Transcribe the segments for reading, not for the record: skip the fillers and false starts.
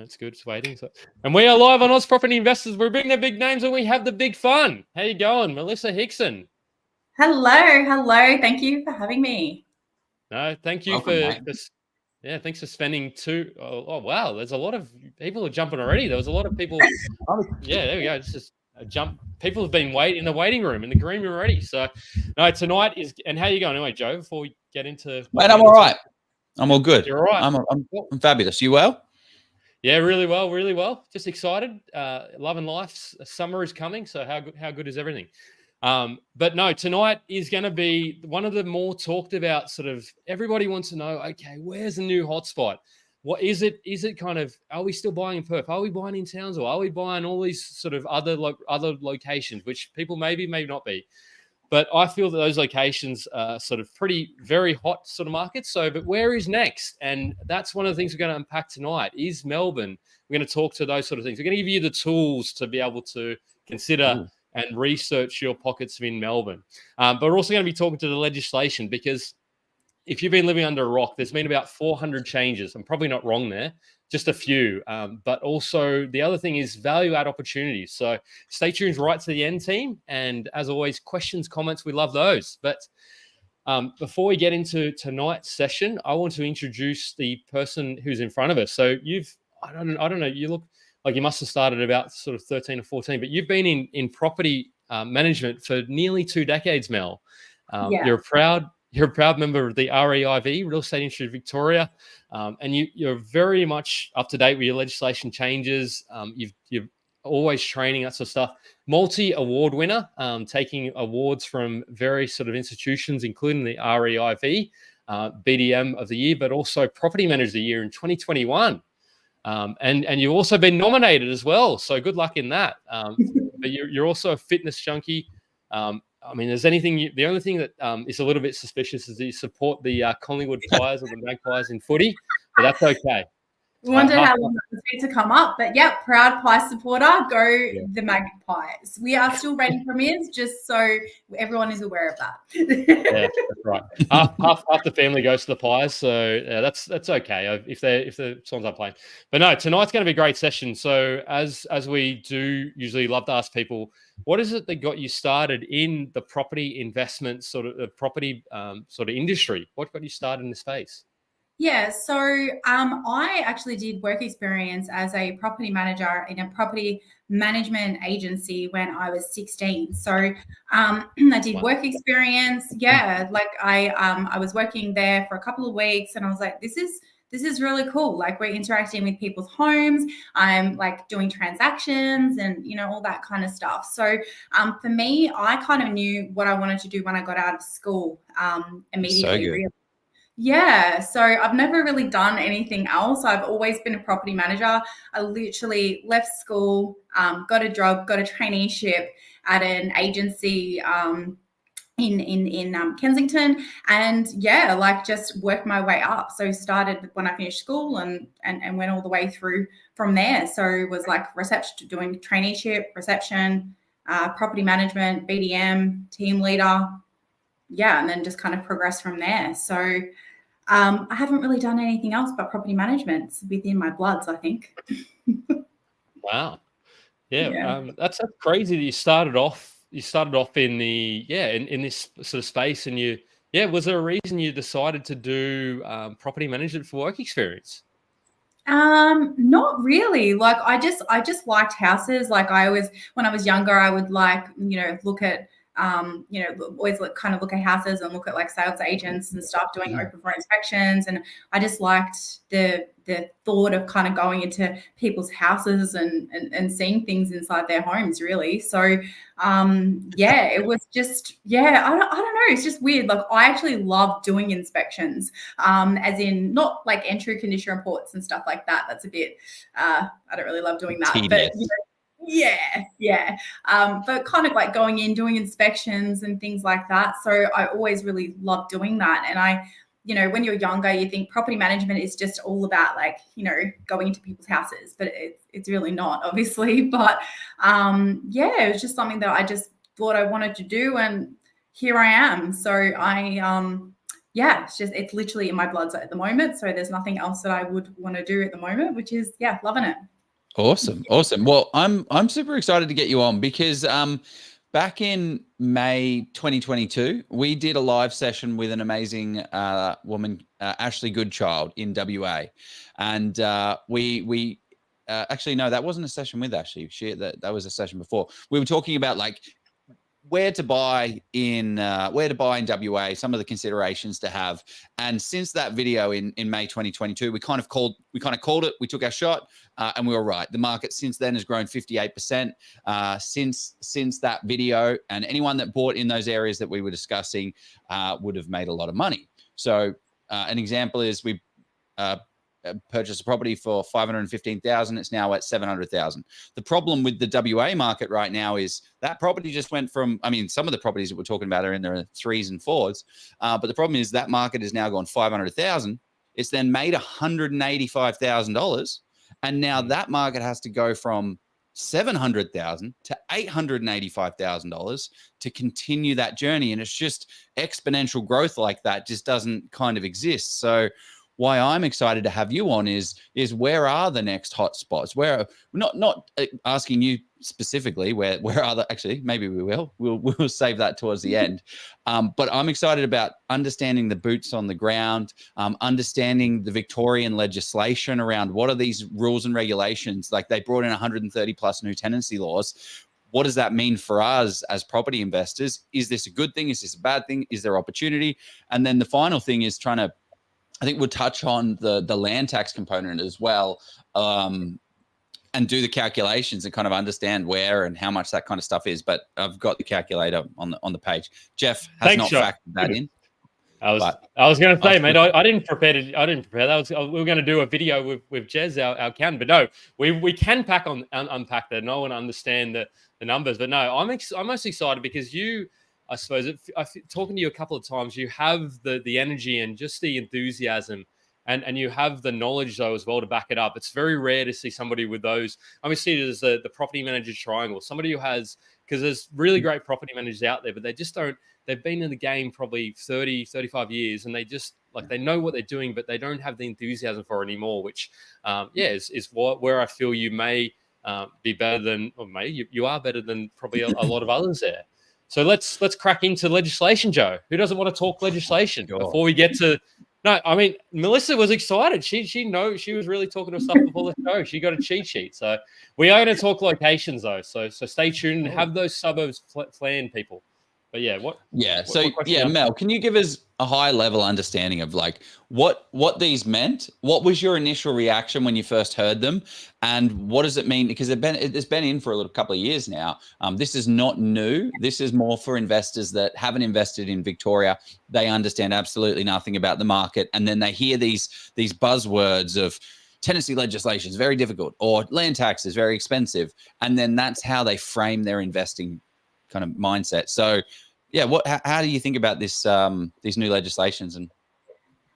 it's good. It's waiting. So, and we are live on Oz Property Investors. We're bringing the big names and we have the big fun. How you going, Melissa Hixon? Hello. Thank you for having me. No, thank you thanks for spending Oh, wow. There's a lot of people are jumping already. There was a lot of people. Yeah, there we go. It's just a jump. People have been in the waiting room, in the green room already. So, no, tonight is. And how you going anyway, Joe? Before we get into, mate, I'm all right. I'm all good. You're all right. I'm fabulous. You well? Yeah, really well, really well. Just excited. Loving life. Summer is coming. So how good is everything? But no, tonight is going to be one of the more talked about sort of everybody wants to know, okay, where's the new hotspot? What is it? Is it kind of, are we still buying in Perth? Are we buying in Townsville? Are we buying all these sort of other locations, which people may not be? But I feel that those locations are sort of very hot sort of markets. So, but where is next? And that's one of the things we're going to unpack tonight is Melbourne. We're going to talk to those sort of things. We're going to give you the tools to be able to consider and research your pockets in Melbourne. But we're also going to be talking to the legislation because if you've been living under a rock, there's been about 400 changes. I'm probably not wrong there, just a few. But also the other thing is value add opportunities. So stay tuned right to the end, team. And as always, questions, comments, we love those. But before we get into tonight's session, I want to introduce the person who's in front of us. So I don't know, you look like you must have started about sort of 13 or 14, but you've been in property management for nearly 2 decades, Mel. You're a proud member of the REIV, Real Estate Industry of Victoria, and you're very much up to date with your legislation changes. You're always training, that sort of stuff. Multi-award winner, taking awards from various sort of institutions, including the REIV, BDM of the year, but also Property Manager of the Year in 2021. And you've also been nominated as well. So good luck in that. But you're also a fitness junkie. I mean, the only thing that is a little bit suspicious is that you support the Collingwood Flyers or the Magpies in footy, but that's okay. Wondered how long it was going to come up, but yeah, proud Pie supporter. The Magpies. We are still rating premiers, just so everyone is aware of that. Yeah, that's right. Half the family goes to the Pies, so that's okay if the songs aren't playing. But no, tonight's going to be a great session. So as we do usually love to ask people, what is it that got you started in the property investment sort of property sort of industry? What got you started in the space? Yeah, so I actually did work experience as a property manager in a property management agency when I was 16. So I did work experience. Yeah, like I was working there for a couple of weeks, and I was like, this is really cool. Like we're interacting with people's homes. I'm like doing transactions and, all that kind of stuff. So for me, I kind of knew what I wanted to do when I got out of school immediately. So good. Yeah, so I've never really done anything else. I've always been a property manager. I literally left school, got a job, got a traineeship at an agency in Kensington, and yeah, like just worked my way up. So started when I finished school and went all the way through from there. So it was like reception, doing traineeship, reception, property management, BDM, team leader. Yeah, and then just kind of progressed from there. So I haven't really done anything else but property management. It's within my bloods, I think. Wow. Yeah. That's crazy that you started off in the in this sort of space, and was there a reason you decided to do property management for work experience? Not really. Like I just liked houses. Like when I was younger, I would like, look at always look at houses and look at like sales agents and stuff doing open for inspections. And I just liked the thought of kind of going into people's houses and seeing things inside their homes, really. So, it was just, I don't know. It's just weird. Like I actually love doing inspections, as in not like entry condition reports and stuff like that. That's a bit, I don't really love doing that. Tedious. But, but kind of like going in, doing inspections and things like that. So I always really loved doing that. And when you're younger, you think property management is just all about like, going into people's houses, but it's really not, obviously. But it was just something that I just thought I wanted to do, and here I am. So I yeah, it's literally in my blood at the moment. So there's nothing else that I would want to do at the moment, which is, yeah, loving it. Awesome. Well, I'm super excited to get you on because back in May 2022, we did a live session with an amazing woman, Ashley Goodchild in WA, and we actually no, that wasn't a session with Ashley. That was a session before. We were talking about like where to buy in WA, some of the considerations to have. And since that video in May 2022, we kind of called it. We took our shot, and we were right. The market since then has grown 58% since that video. And anyone that bought in those areas that we were discussing would have made a lot of money. So an example is we purchased a property for 515,000. It's now at 700,000. The problem with the WA market right now is that property just went from, I mean, some of the properties that we're talking about are in their 3s and 4s. But the problem is that market has now gone 500,000. It's then made $185,000. And now that market has to go from 700,000 to $885,000 to continue that journey. And it's just exponential growth like that just doesn't kind of exist. So why I'm excited to have you on is where are the next hot spots? Where not asking you specifically where are the, actually maybe we'll save that towards the end. But I'm excited about understanding the boots on the ground, understanding the Victorian legislation around what are these rules and regulations. Like they brought in 130 plus new tenancy laws. What does that mean for us as property investors? Is this a good thing? Is this a bad thing? Is there opportunity? And then the final thing is I think we'll touch on the land tax component as well, and do the calculations and kind of understand where and how much that kind of stuff is. But I've got the calculator on the page. Jeff has not factored that in. I was going to say, mate, I didn't prepare that. We were going to do a video with Jez, our accountant, but no, we can unpack that. And I want to understand the numbers. But no, I'm most excited because I suppose talking to you a couple of times, you have the energy and just the enthusiasm, and you have the knowledge though as well to back it up. It's very rare to see somebody with those. I mean, see it as the property manager's triangle. Somebody who has, because there's really great property managers out there, but they just don't. They've been in the game probably 30, 35 years, and they just they know what they're doing, but they don't have the enthusiasm for it anymore. Which, is where I feel you may be better than, or you are better than probably a lot of others there. So let's crack into legislation, Joe. Who doesn't want to talk legislation before we get to? No, I mean Melissa was excited. She was really talking to stuff before the show. She got a cheat sheet. So we are going to talk locations though. So stay tuned and have those suburbs planned, people. But yeah, Mel, can you give us a high level understanding of like what these meant? What was your initial reaction when you first heard them, and what does it mean? Because it's been in for a couple of years now. This is not new. This is more for investors that haven't invested in Victoria. They understand absolutely nothing about the market, and then they hear these buzzwords of tenancy legislation is very difficult or land tax is very expensive, and then that's how they frame their investing kind of mindset. So yeah, how do you think about this these new legislations? And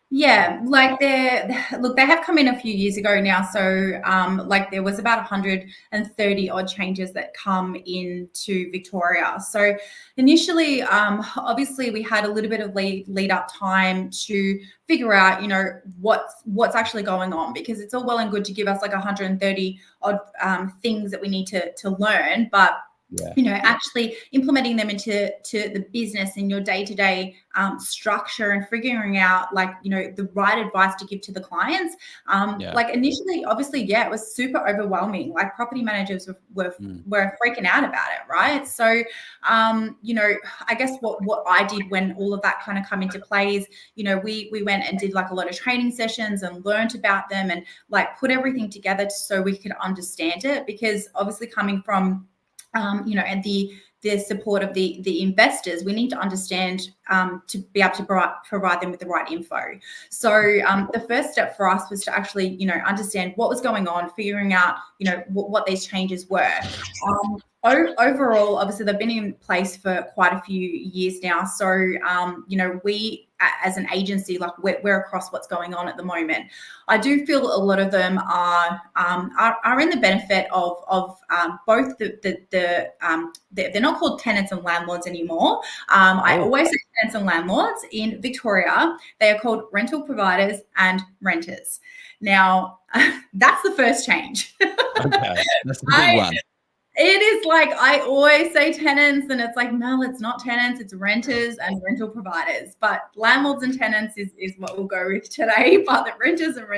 yeah, like they have come in a few years ago now. So there was about 130 odd changes that come into Victoria. So initially, obviously we had a little bit of lead up time to figure out, what's actually going on, because it's all well and good to give us like 130 odd things that we need to learn, but actually implementing them into the business and your day-to-day structure and figuring out the right advice to give to the clients. Initially, obviously, it was super overwhelming. Like property managers were freaking out about it, right? So, I guess what I did when all of that kind of come into play is, we went and did like a lot of training sessions and learned about them and put everything together so we could understand it, because obviously coming from and the support of the investors, we need to understand to be able to provide them with the right info. So the first step for us was to actually, understand what was going on, figuring out, what these changes were. overall, obviously, they've been in place for quite a few years now. So, we as an agency, like we're across what's going on at the moment. I do feel a lot of them are in the benefit of both they're not called tenants and landlords anymore. I always say tenants and landlords. In Victoria, they are called rental providers and renters. Now, that's the first change. Okay, that's a big one. It is like, I always say tenants, and it's like, no, it's not tenants, it's renters and rental providers. But landlords and tenants is what we'll go with today, but the renters and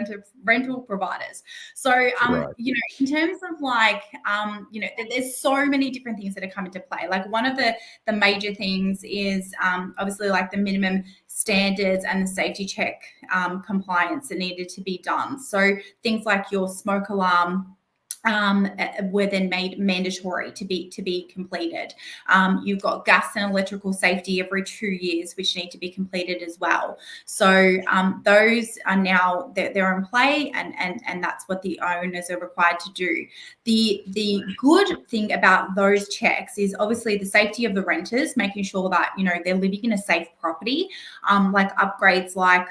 rental providers. So, Right. in terms of like, there's so many different things that are coming to play. Like one of the major things is obviously like the minimum standards and the safety check compliance that needed to be done. So things like your smoke alarm, were then made mandatory to be completed. You've got gas and electrical safety every 2 years, which need to be completed as well. So those are now they're in play, and that's what the owners are required to do. The good thing about those checks is obviously the safety of the renters, making sure that they're living in a safe property, like upgrades like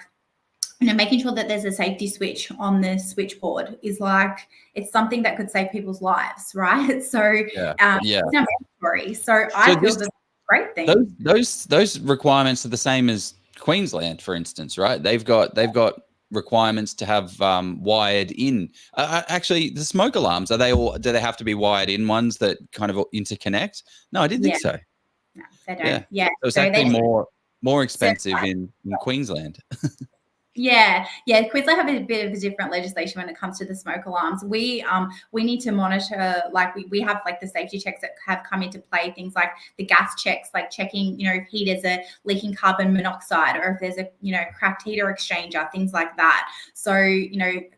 making sure that there's a safety switch on the switchboard is like, it's something that could save people's lives, right? So it's not mandatory. So I feel that's a great thing. Those requirements are the same as Queensland, for instance, right? They've got requirements to have wired in. Actually, the smoke alarms, do they have to be wired in ones that kind of interconnect? No, I didn't think so. No, they don't. Yeah. So it's actually more expensive in Queensland. Yeah. Queensland have a bit of a different legislation when it comes to the smoke alarms. We need to monitor, like we have like the safety checks that have come into play, things like the gas checks, like checking, if heaters are leaking carbon monoxide, or if there's a cracked heater exchanger, things like that. So,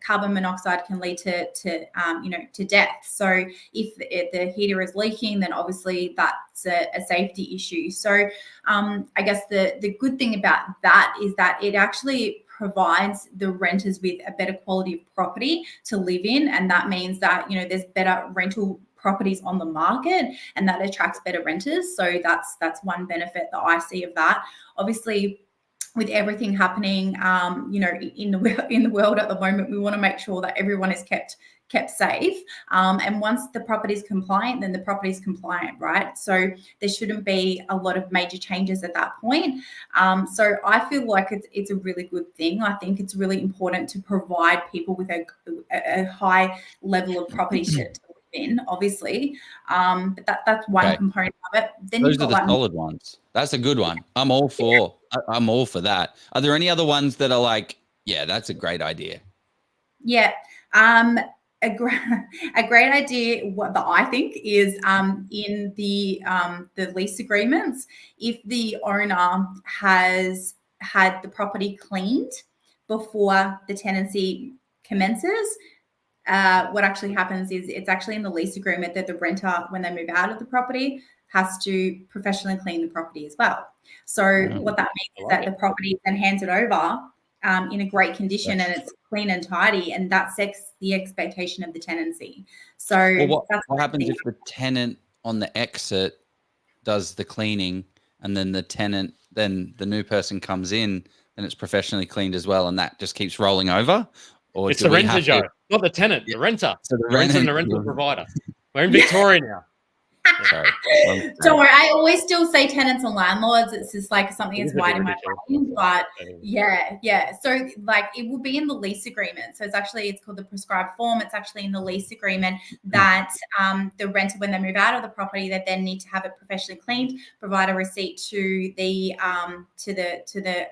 carbon monoxide can lead to death. So if the heater is leaking, then obviously that's a safety issue. So I guess the good thing about that is that it actually provides the renters with a better quality of property to live in, and that means that there's better rental properties on the market, and that attracts better renters. So that's one benefit that I see of that. Obviously, with everything happening in the world at the moment, we want to make sure that everyone is kept safe, and once the property is compliant, then the property is compliant, right? So there shouldn't be a lot of major changes at that point. So I feel like it's a really good thing. I think it's really important to provide people with a high level of property to live in, obviously, but that's one component of it. Then those are the solid ones. That's a good one. I'm all for that. Are there any other ones that are like, that's a great idea? Yeah. A great idea, what that I think is in the lease agreements, if the owner has had the property cleaned before the tenancy commences, what actually happens is it's actually in the lease agreement that the renter, when they move out of the property, has to professionally clean the property as well. So what that means is that the property is then handed over in a great condition, and it's clean and tidy, and that sets the expectation of the tenancy. So what happens if the tenant on the exit does the cleaning, and then then the new person comes in and it's professionally cleaned as well, and that just keeps rolling over? Or it's the renter, Joe, not the tenant, the renter. So the renter and the rental provider. We're in Victoria now. Sorry. Don't worry, I always still say tenants and landlords. It's just like something that's wide in my brain, but so like it will be in the lease agreement. So it's called the prescribed form. It's actually in the lease agreement that the renter, when they move out of the property, they then need to have it professionally cleaned, provide a receipt to the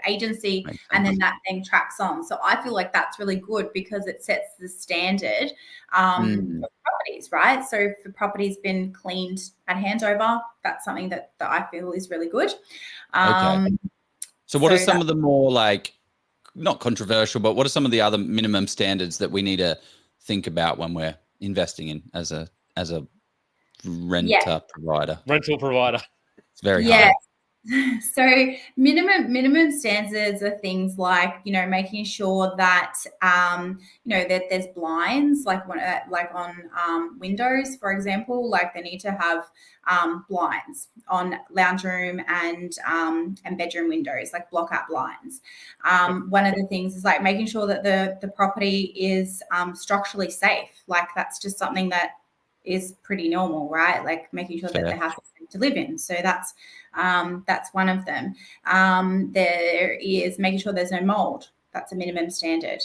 agency, and then that then tracks on. So I feel like that's really good because it sets the standard for properties, right? So if the property's been cleaned at handover, that's something that I feel is really good. So what are some of the more, like, not controversial, but what are some of the other minimum standards that we need to think about when we're investing in as a rental provider? Rental provider. It's very hard. So minimum standards are things like, you know, making sure that you know, that there's blinds, like on windows, for example, like they need to have blinds on lounge room and bedroom windows, like block out blinds. One of the things is like making sure that the property is structurally safe. Like that's just something that is pretty normal, right? Like making sure that the house is safe to live in. So that's one of them. There is making sure there's no mold. That's a minimum standard.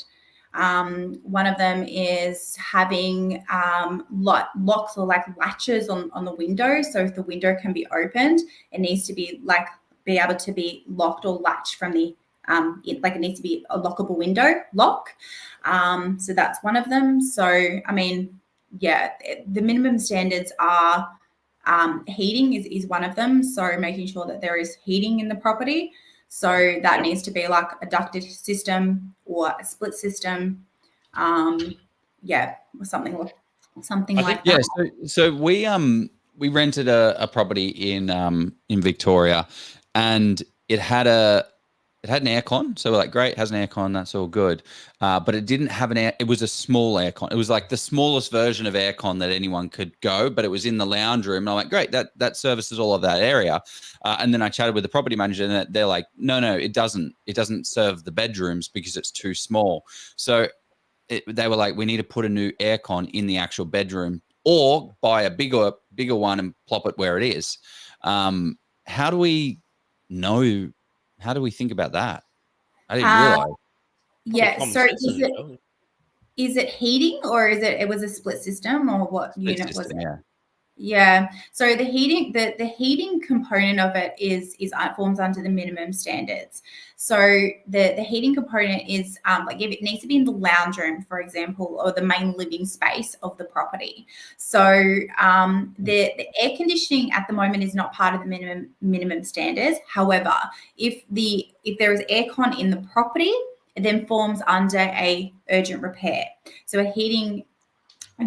One of them is having locks or like latches on the window. So if the window can be opened, it needs to be able to be locked or latched from the it needs to be a lockable window lock. So that's one of them. So I mean, yeah, the minimum standards are heating is one of them. So making sure that there is heating in the property. So that needs to be like a ducted system or a split system. Yeah, or something like that. Yeah. So we rented a property in Victoria, and it had an aircon. So we're like, great, it has an aircon, that's all good. But it didn't have it was a small aircon. It was like the smallest version of aircon that anyone could go, but it was in the lounge room. And I'm like, great, that services all of that area. And then I chatted with the property manager, and they're like, no, it doesn't. It doesn't serve the bedrooms because it's too small. So they were like, we need to put a new aircon in the actual bedroom, or buy a bigger one and plop it where it is. How do we know? How do we think about that? I didn't realize. Yeah. So is it heating, or it was a split system, or what unit was it? Yeah. Yeah. So the heating, the heating component of it is falls under the minimum standards. So the heating component is like if it needs to be in the lounge room, for example, or the main living space of the property. So the air conditioning at the moment is not part of the minimum standards. However, if there is aircon in the property, it then forms under a urgent repair. So if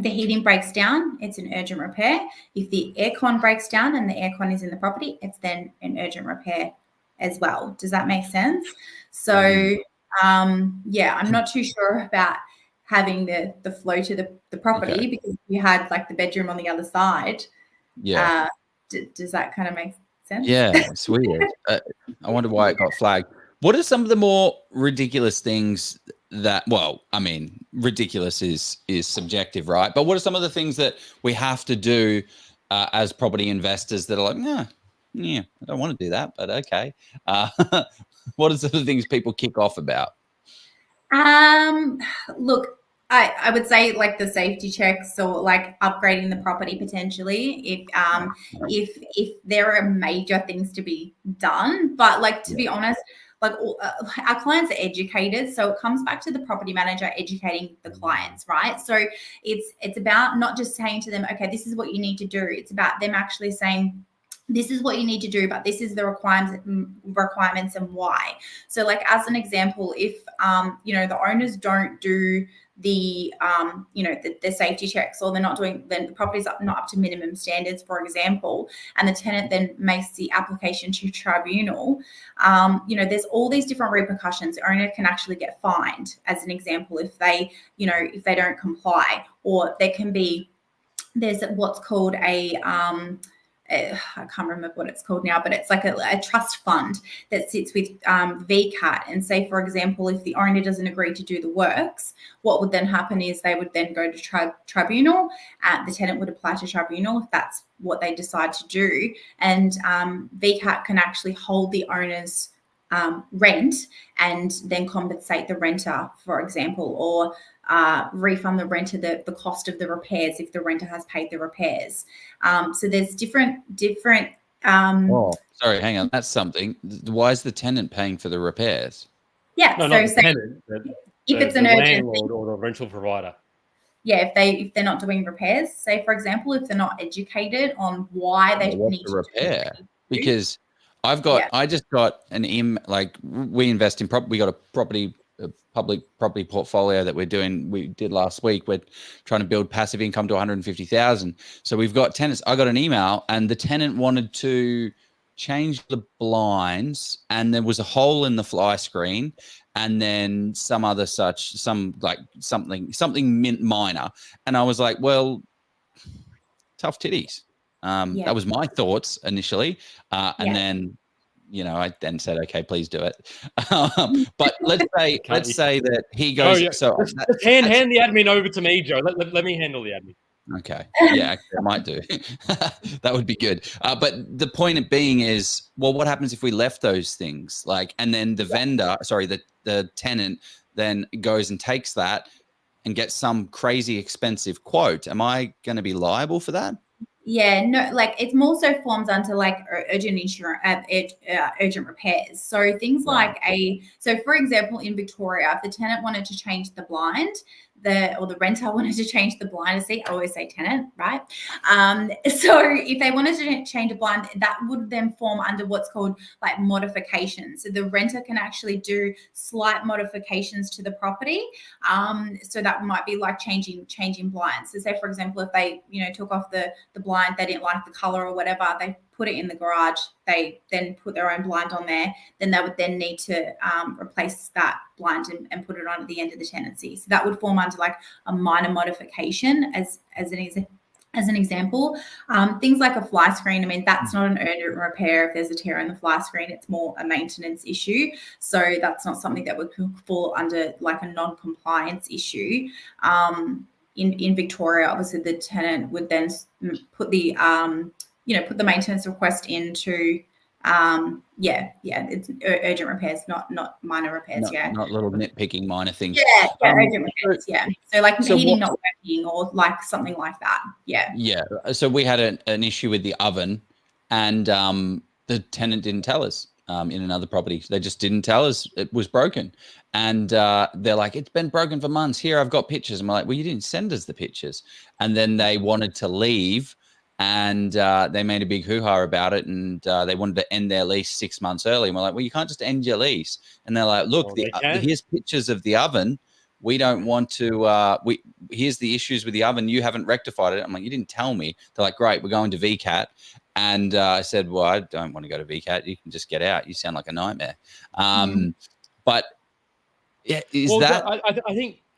the heating breaks down, it's an urgent repair. If the aircon breaks down and the aircon is in the property, it's then an urgent repair as well. Does that make sense? So, yeah, I'm not too sure about having the flow to the property, because you had like the bedroom on the other side. Yeah. Does that kind of make sense? Yeah, it's weird. I wonder why it got flagged. What are some of the more ridiculous things that, well, I mean, ridiculous is subjective, right? But what are some of the things that we have to do as property investors that are like, nah, yeah, I don't want to do that, but okay. What are some of the things people kick off about? Look, I would say like the safety checks, or like upgrading the property potentially if there are major things to be done. But like, to be honest, like our clients are educated, so it comes back to the property manager educating the clients, right? So it's about not just saying to them, okay, this is what you need to do. It's about them actually saying, this is what you need to do, but this is the requirements and why. So like, as an example, if you know, the owners don't do the you know, the safety checks, or then the property's not up to minimum standards, for example, and the tenant then makes the application to tribunal, you know, there's all these different repercussions. The owner can actually get fined, as an example, if they don't comply. Or there's what's called I can't remember what it's called now, but it's like a trust fund that sits with VCAT. And say, for example, if the owner doesn't agree to do the works, what would then happen is they would then go to tribunal. The tenant would apply to tribunal if that's what they decide to do. And VCAT can actually hold the owner's rent and then compensate the renter, for example, or refund the renter the cost of the repairs if the renter has paid the repairs. So there's different Oh, sorry, hang on. That's something. Why is the tenant paying for the repairs? Yeah, no, so not the tenant, but if it's an urgent landlord or the rental provider. Yeah, if they're not doing repairs, say for example, if they're not educated on why they need to repair, because I just got like, we invest in we got a public property portfolio that we did last week. We're trying to build passive income to 150,000. So we've got tenants. I got an email, and the tenant wanted to changed the blinds, and there was a hole in the fly screen, and then something minor. And I was like, well, tough titties. That was my thoughts initially. And then, I then said, okay, please do it. But let's say that he goes. Oh, yeah. So just hand the admin over to me, Joe. Let me handle the admin. Okay. Yeah, actually, I might do. That would be good. But the point being is, well, what happens if we left those things? And then the vendor, the tenant then goes and takes that and gets some crazy expensive quote. Am I going to be liable for that? Yeah, no, it more so forms under urgent insurance, urgent repairs. So things so for example, in Victoria, if the tenant wanted to change the blind, the renter wanted to change the blind. I always say tenant, right? So if they wanted to change a blind, that would then form under what's called modifications. So the renter can actually do slight modifications to the property. So that might be changing blinds. So say for example, if they took off the blind, they didn't like the color or whatever, they put it in the garage, they then put their own blind on there, then they would then need to replace that blind and put it on at the end of the tenancy. So that would form under a minor modification as an example. Things like a fly screen, I mean, that's not an urgent repair. If there's a tear in the fly screen, it's more a maintenance issue. So that's not something that would fall under a non-compliance issue. In Victoria, obviously the tenant would then put the put the maintenance request into it's urgent repairs, not minor repairs. Not little nitpicking minor things. Urgent repairs. So heating not working or something like that. So we had an issue with the oven, and the tenant didn't tell us. In another property, they just didn't tell us it was broken, and they're like, it's been broken for months. Here, I've got pictures. I'm like, well, you didn't send us the pictures. And then they wanted to leave, and they made a big hoo-ha about it, and they wanted to end their lease 6 months early. And we're like, well, you can't just end your lease. And they're like, look, here's pictures of the oven. We don't want to. Here's the issues with the oven. You haven't rectified it. I'm like, you didn't tell me. They're like, great, we're going to VCAT. And I said, well, I don't want to go to VCAT. You can just get out. You sound like a nightmare. But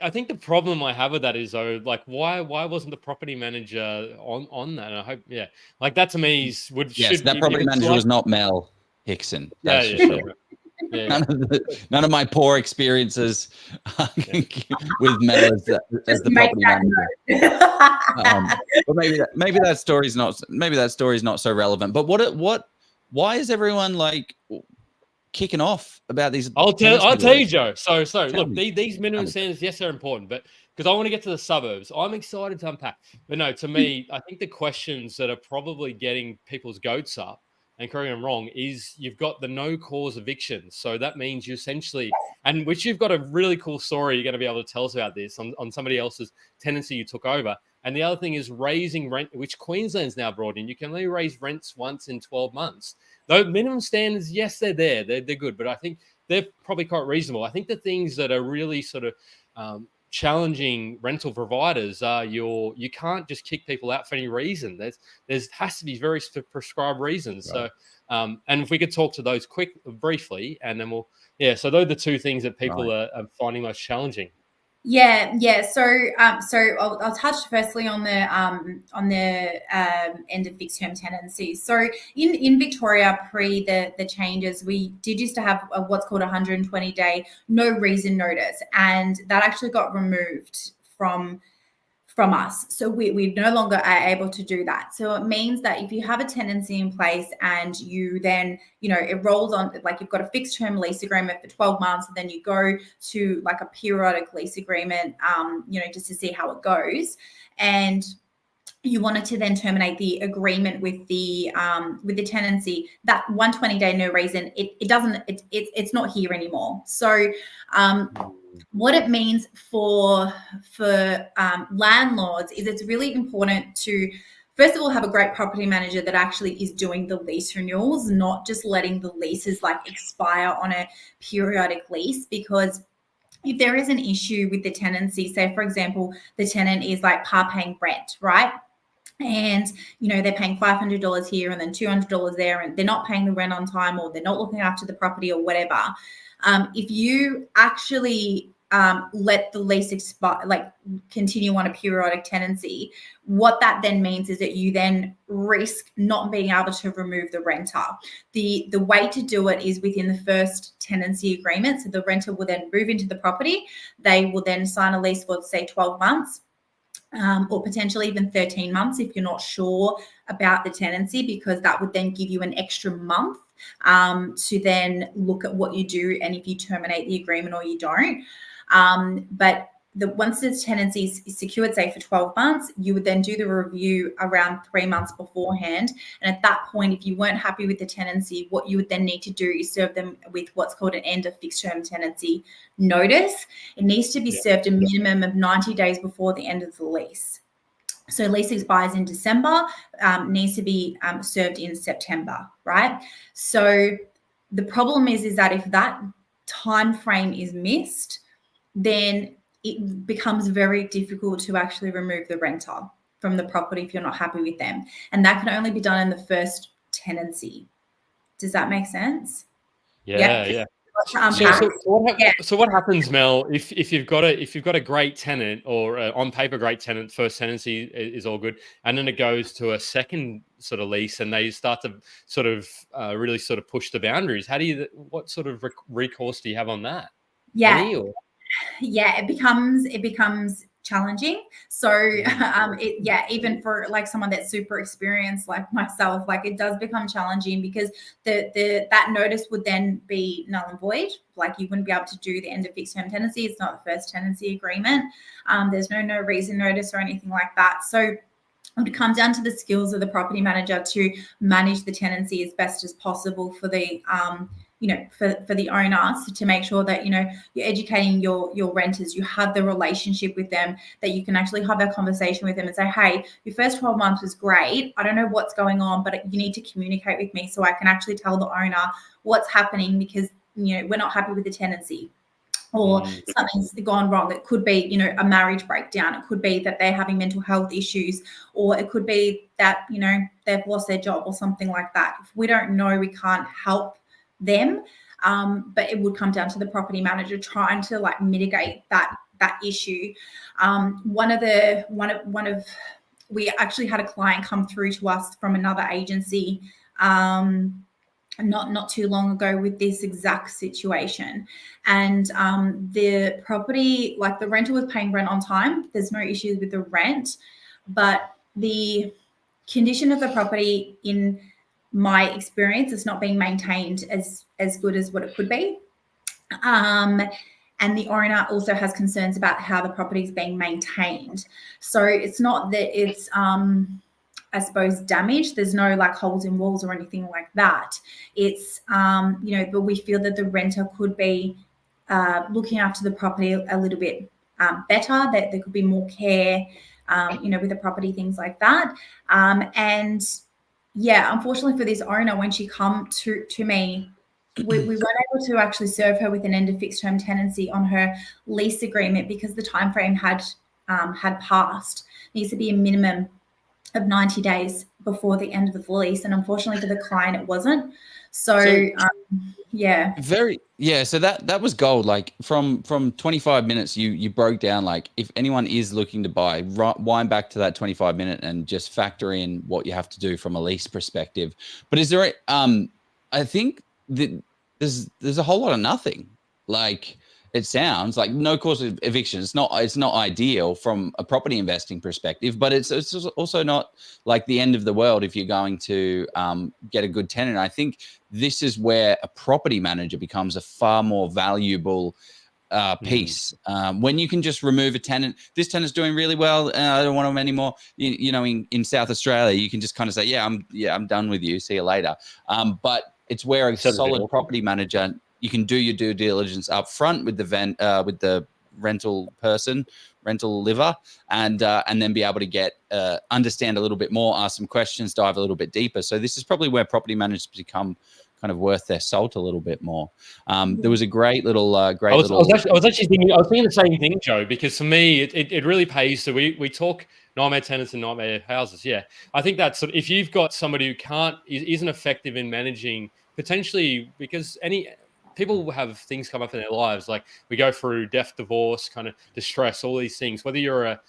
I think the problem I have with that is though, why wasn't the property manager on that? And I hope, that to me that property manager was not Mel Hickson. That's for sure. Yeah. None of my poor experiences with Mel as the property manager. But maybe that story's not so relevant. But why is everyone kicking off about these? I'll tell you, Joe. So look, these minimum standards, yes, they're important, but because I want to get to the suburbs, I'm excited to unpack. But no, to me, I think the questions that are probably getting people's goats up, and correct me if I'm wrong, is you've got the no cause eviction. So that means you essentially, and which you've got a really cool story you're going to be able to tell us about this on somebody else's tenancy you took over. And the other thing is raising rent, which Queensland's now brought in. You can only raise rents once in 12 months. Though minimum standards, yes, they're there. They're good, but I think they're probably quite reasonable. I think the things that are really sort of challenging rental providers are you can't just kick people out for any reason. There has to be very prescribed reasons. Right. So and if we could talk to those briefly, and then so those are the two things that people are finding most challenging. So I'll touch firstly on the end of fixed term tenancy. So in Victoria, pre the changes, we did used to have what's called 120-day no reason notice, and that actually got removed from us. So we no longer are able to do that. So it means that if you have a tenancy in place and you then, it rolls on, you've got a fixed term lease agreement for 12 months, and then you go to a periodic lease agreement, just to see how it goes. And you wanted to then terminate the agreement with the tenancy, that 120-day no reason, it's not here anymore. So what it means for landlords is it's really important to, first of all, have a great property manager that actually is doing the lease renewals, not just letting the leases expire on a periodic lease. Because if there is an issue with the tenancy, say for example, the tenant is part paying rent, right? and they're paying $500 here and then $200 there, and they're not paying the rent on time, or they're not looking after the property or whatever. If you actually let the lease expire, like continue on a periodic tenancy, what that then means is that you then risk not being able to remove the renter. The way to do it is within the first tenancy agreement. So the renter will then move into the property. They will then sign a lease for, say, 12 months. Or potentially even 13 months if you're not sure about the tenancy, because that would then give you an extra month to then look at what you do and if you terminate the agreement or you don't. But once the tenancy is secured, say for 12 months, you would then do the review around 3 months beforehand. And at that point, if you weren't happy with the tenancy, what you would then need to do is serve them with what's called an end of fixed term tenancy notice. It needs to be served a minimum of 90 days before the end of the lease. So lease expires in December, needs to be served in September, right? So the problem is that if that time frame is missed, then it becomes very difficult to actually remove the renter from the property if you're not happy with them. And that can only be done in the first tenancy. Does that make sense? Yeah. So what happens, Mel, if you've got a great tenant, or on paper great tenant, first tenancy is all good, and then it goes to a second sort of lease and they start to sort of really sort of push the boundaries? What sort of recourse do you have on that? It becomes challenging. So even for like someone that's super experienced like myself, like it does become challenging, because that notice would then be null and void. Like you wouldn't be able to do the end of fixed term tenancy. It's not the first tenancy agreement. There's no reason notice or anything like that. So it would come down to the skills of the property manager to manage the tenancy as best as possible for the for the owners, to make sure that you're educating your renters, you have the relationship with them, that you can actually have that conversation with them and say, hey, your first 12 months was great, I don't know what's going on, but you need to communicate with me so I can actually tell the owner what's happening, because we're not happy with the tenancy, or something's gone wrong. It could be a marriage breakdown, it could be that they're having mental health issues, or it could be that they've lost their job or something like that. If we don't know, we can't help them, but it would come down to the property manager trying to like mitigate that issue. We actually had a client come through to us from another agency not too long ago with this exact situation, and the property, like the renter was paying rent on time, there's no issues with the rent, but the condition of the property, in my experience, it's not being maintained as good as what it could be. And the owner also has concerns about how the property is being maintained. So it's not that it's, I suppose, damaged. There's no like holes in walls or anything like that. It's, but we feel that the renter could be looking after the property a little bit better, that there could be more care, with the property, things like that. Unfortunately for this owner, when she come to me, we weren't able to actually serve her with an end of fixed term tenancy on her lease agreement, because the time frame had passed. It needs to be a minimum of 90 days before the end of the lease, and unfortunately for the client, it wasn't. So So that was gold. Like from 25 minutes, you broke down, like, if anyone is looking to buy, wind back to that 25-minute and just factor in what you have to do from a lease perspective. But is there I think that there's a whole lot of nothing. Like, it sounds like no cause of eviction. It's not ideal from a property investing perspective, but it's also not like the end of the world if you're going to get a good tenant. I think this is where a property manager becomes a far more valuable piece. When you can just remove a tenant, this tenant's doing really well, I don't want them anymore. In South Australia, you can just kind of say, I'm done with you, see you later. But it's where a solid property manager, you can do your due diligence up front with the rental liver, and then be able to get understand a little bit more, ask some questions, dive a little bit deeper. So this is probably where property managers become kind of worth their salt a little bit more. There was a great little, I was actually thinking the same thing, Joe, because for me, it really pays. So we talk nightmare tenants and nightmare houses. Yeah. I think that's if you've got somebody who isn't effective in managing potentially, because people have things come up in their lives, like we go through death, divorce, kind of distress, all these things, whether you're a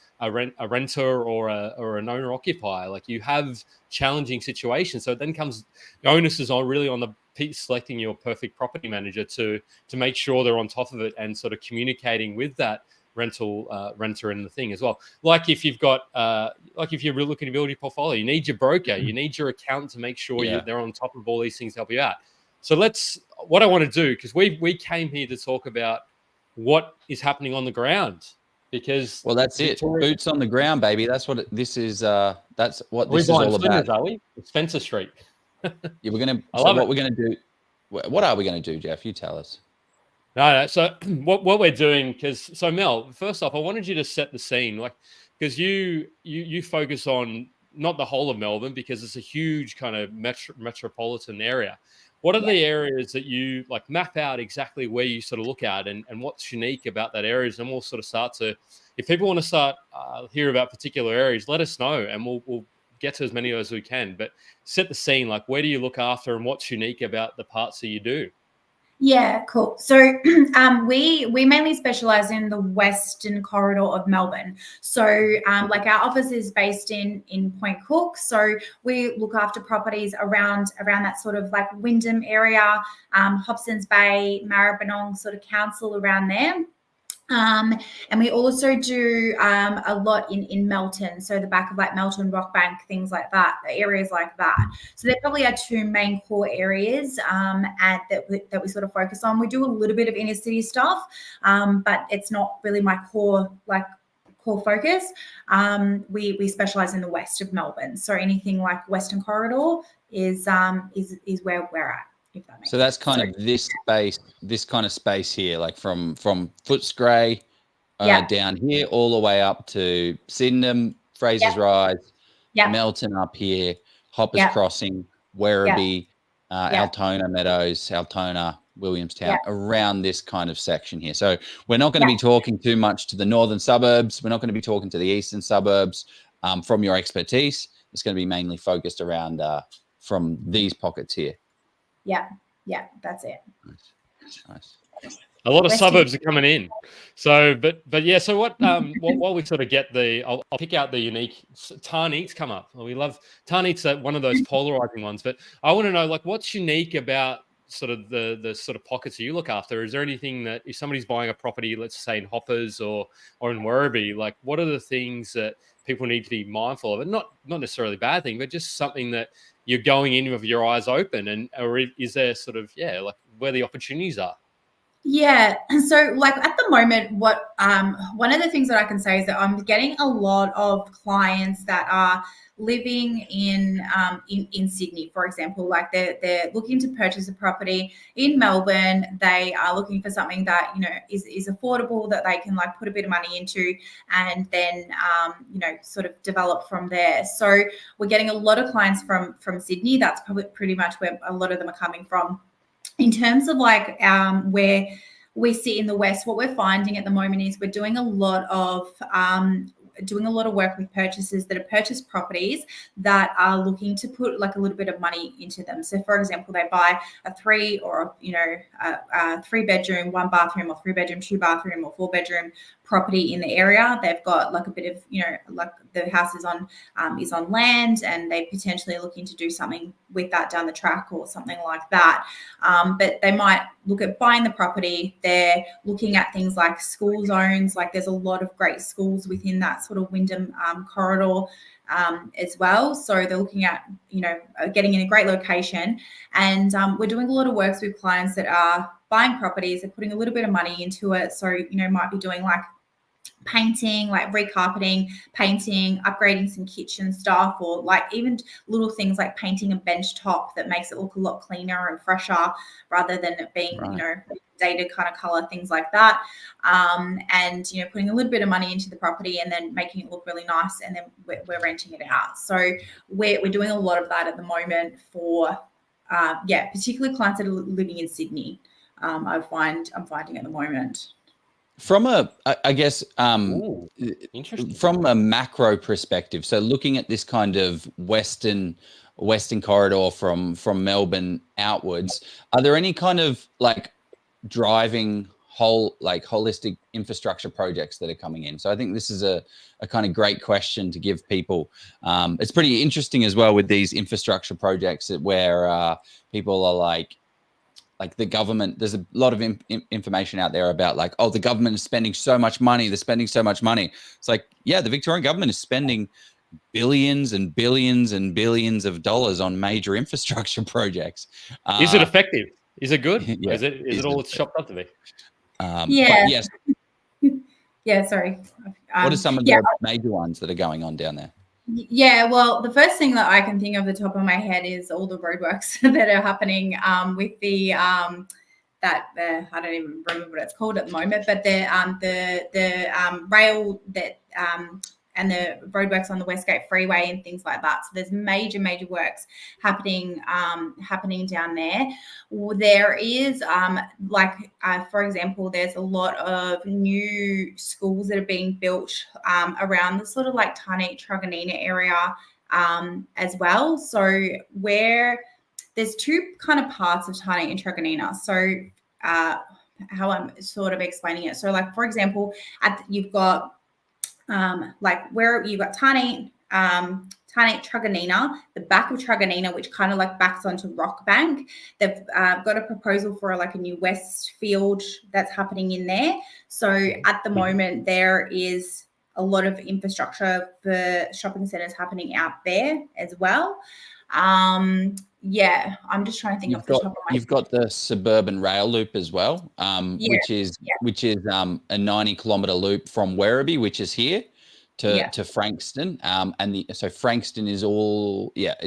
renter or an owner occupier, like you have challenging situations. So it then comes, the onus is really on the selecting your perfect property manager to make sure they're on top of it and sort of communicating with that renter in the thing as well. Like if you've got if you're looking to build your portfolio, you need your broker, you need your accountant to make sure they're on top of all these things to help you out. So what I want to do, because we came here to talk about what is happening on the ground, because that's Victoria, it. Boots on the ground, baby. That's what this is. That's what this is all about. Are we? It's Spencer Street. Yeah, we're gonna. So what we're gonna do? What are we gonna do, Jeff? You tell us. No. So what we're doing, so Mel, first off, I wanted you to set the scene, like, because you focus on not the whole of Melbourne, because it's a huge kind of metropolitan area. What are the areas that you like map out exactly where you sort of look at and what's unique about that areas? And we'll sort of start to, if people want to start hear about particular areas, let us know and we'll get to as many as we can. But set the scene, like where do you look after and what's unique about the parts that you do? Yeah, cool. So we mainly specialize in the western corridor of Melbourne. So like our office is based in Point Cook. So we look after properties around that sort of like Wyndham area, Hobson's Bay, Maribyrnong sort of council around there. And we also do a lot in Melton, so the back of like Melton, Rockbank, things like that, areas like that. So there probably are two main core areas that we sort of focus on. We do a little bit of inner city stuff, but it's not really my core focus. We specialize in the west of Melbourne, so anything like Western Corridor is where we're at. So that's kind of this kind of space here, like from Footscray down here all the way up to Sydenham, Fraser's Rise, Melton up here, Hoppers Crossing, Werribee, Altona Meadows, Altona, Williamstown, around this kind of section here. So we're not going to be talking too much to the northern suburbs. We're not going to be talking to the eastern suburbs from your expertise. It's going to be mainly focused around from these pockets here. Yeah, that's it. Nice. A lot of suburbs are coming in. So, but yeah. So what? While we sort of get I'll pick out the unique. Tenant's come up. We love Tenant's one of those polarizing ones. But I want to know, like, what's unique about sort of the sort of pockets that you look after? Is there anything that if somebody's buying a property, let's say in Hoppers or in Werribee, like, what are the things that people need to be mindful of? And not necessarily a bad thing, but just something that you're going in with your eyes open, or is there sort of like where the opportunities are? Yeah. So like at the moment, what one of the things that I can say is that I'm getting a lot of clients that are living in Sydney, for example. Like they're looking to purchase a property in Melbourne. They are looking for something that is affordable, that they can like put a bit of money into, and then sort of develop from there. So we're getting a lot of clients from Sydney. That's probably pretty much where a lot of them are coming from. In terms of like where we sit in the West, what we're finding at the moment is we're doing a lot of work with purchasers that have purchased properties that are looking to put like a little bit of money into them. So for example, they buy a 3 or a 3-bedroom, 1 bathroom, or 3-bedroom, 2 bathroom, or 4-bedroom property in the area. They've got like a bit of like the house is on land, and they potentially looking to do something with that down the track or something like that. But they might look at buying the property. They're looking at things like school zones. Like there's a lot of great schools within that sort of Wyndham corridor as well. So they're looking at getting in a great location, and we're doing a lot of works with clients that are buying properties. They're putting a little bit of money into it. So might be doing like painting, like recarpeting, painting, upgrading some kitchen stuff, or like even little things like painting a bench top that makes it look a lot cleaner and fresher rather than it being dated kind of color, things like that. And putting a little bit of money into the property and then making it look really nice, and then we're renting it out. So we're doing a lot of that at the moment for particularly clients that are living in Sydney. I'm finding at the moment. From I guess, Ooh, interesting. from a macro perspective, so looking at this kind of western corridor from Melbourne outwards, are there any kind of like driving holistic infrastructure projects that are coming in? So I think this is a kind of great question to give people. It's pretty interesting as well with these infrastructure projects where people are like the government, there's a lot of information out there about like, oh, the government is spending so much money. They're spending so much money. It's like, yeah, the Victorian government is spending billions and billions and billions of dollars on major infrastructure projects. Is it effective? Is it good? Yeah, Is it all it's chopped up to be? But Yeah. yes, Yeah, sorry. what are some of the major ones that are going on down there? Yeah, well, the first thing that I can think of the top of my head is all the roadworks that are happening with the I don't even remember what it's called at the moment, but the rail that and the roadworks on the Westgate Freeway and things like that. So there's major works happening down there. There is for example, there's a lot of new schools that are being built around the sort of like Tenant, Truganina area as well. So where there's two kind of parts of Tenant and Truganina. So how I'm sort of explaining it. So like, for example, you've got where you've got Tenant, Truganina, the back of Truganina, which kind of like backs onto Rockbank. They've got a proposal for like a new Westfield that's happening in there. So at the moment, there is a lot of infrastructure for shopping centres happening out there as well. Yeah, I'm just trying to think off the top of my head. You've got the suburban rail loop as well, which is a 90-kilometre loop from Werribee, which is here, to Frankston, so Frankston is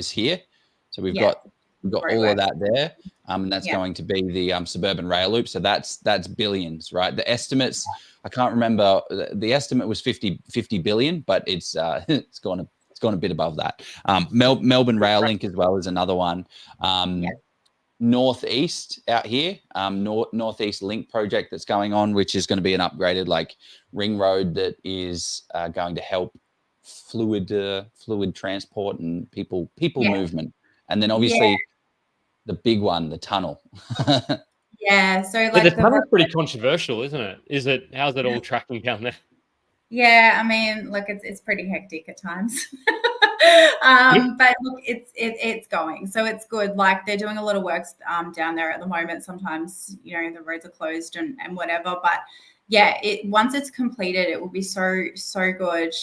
here. So we've got all of that there, and that's going to be the suburban rail loop. So that's billions, right? The estimates, I can't remember. The estimate was 50 billion, but it's gone a bit above that. Melbourne Rail Link as well is another one. Northeast out here, Northeast Link project that's going on, which is going to be an upgraded like ring road that is going to help fluid transport and people movement. And then obviously the big one, the tunnel. Yeah, so like the tunnel's pretty controversial, isn't it? How's it all tracking down there? Yeah, I mean, look, it's pretty hectic at times. But look, it's going, so it's good. Like they're doing a lot of works down there at the moment. Sometimes, you know, the roads are closed and whatever, but yeah, once it's completed, it will be so good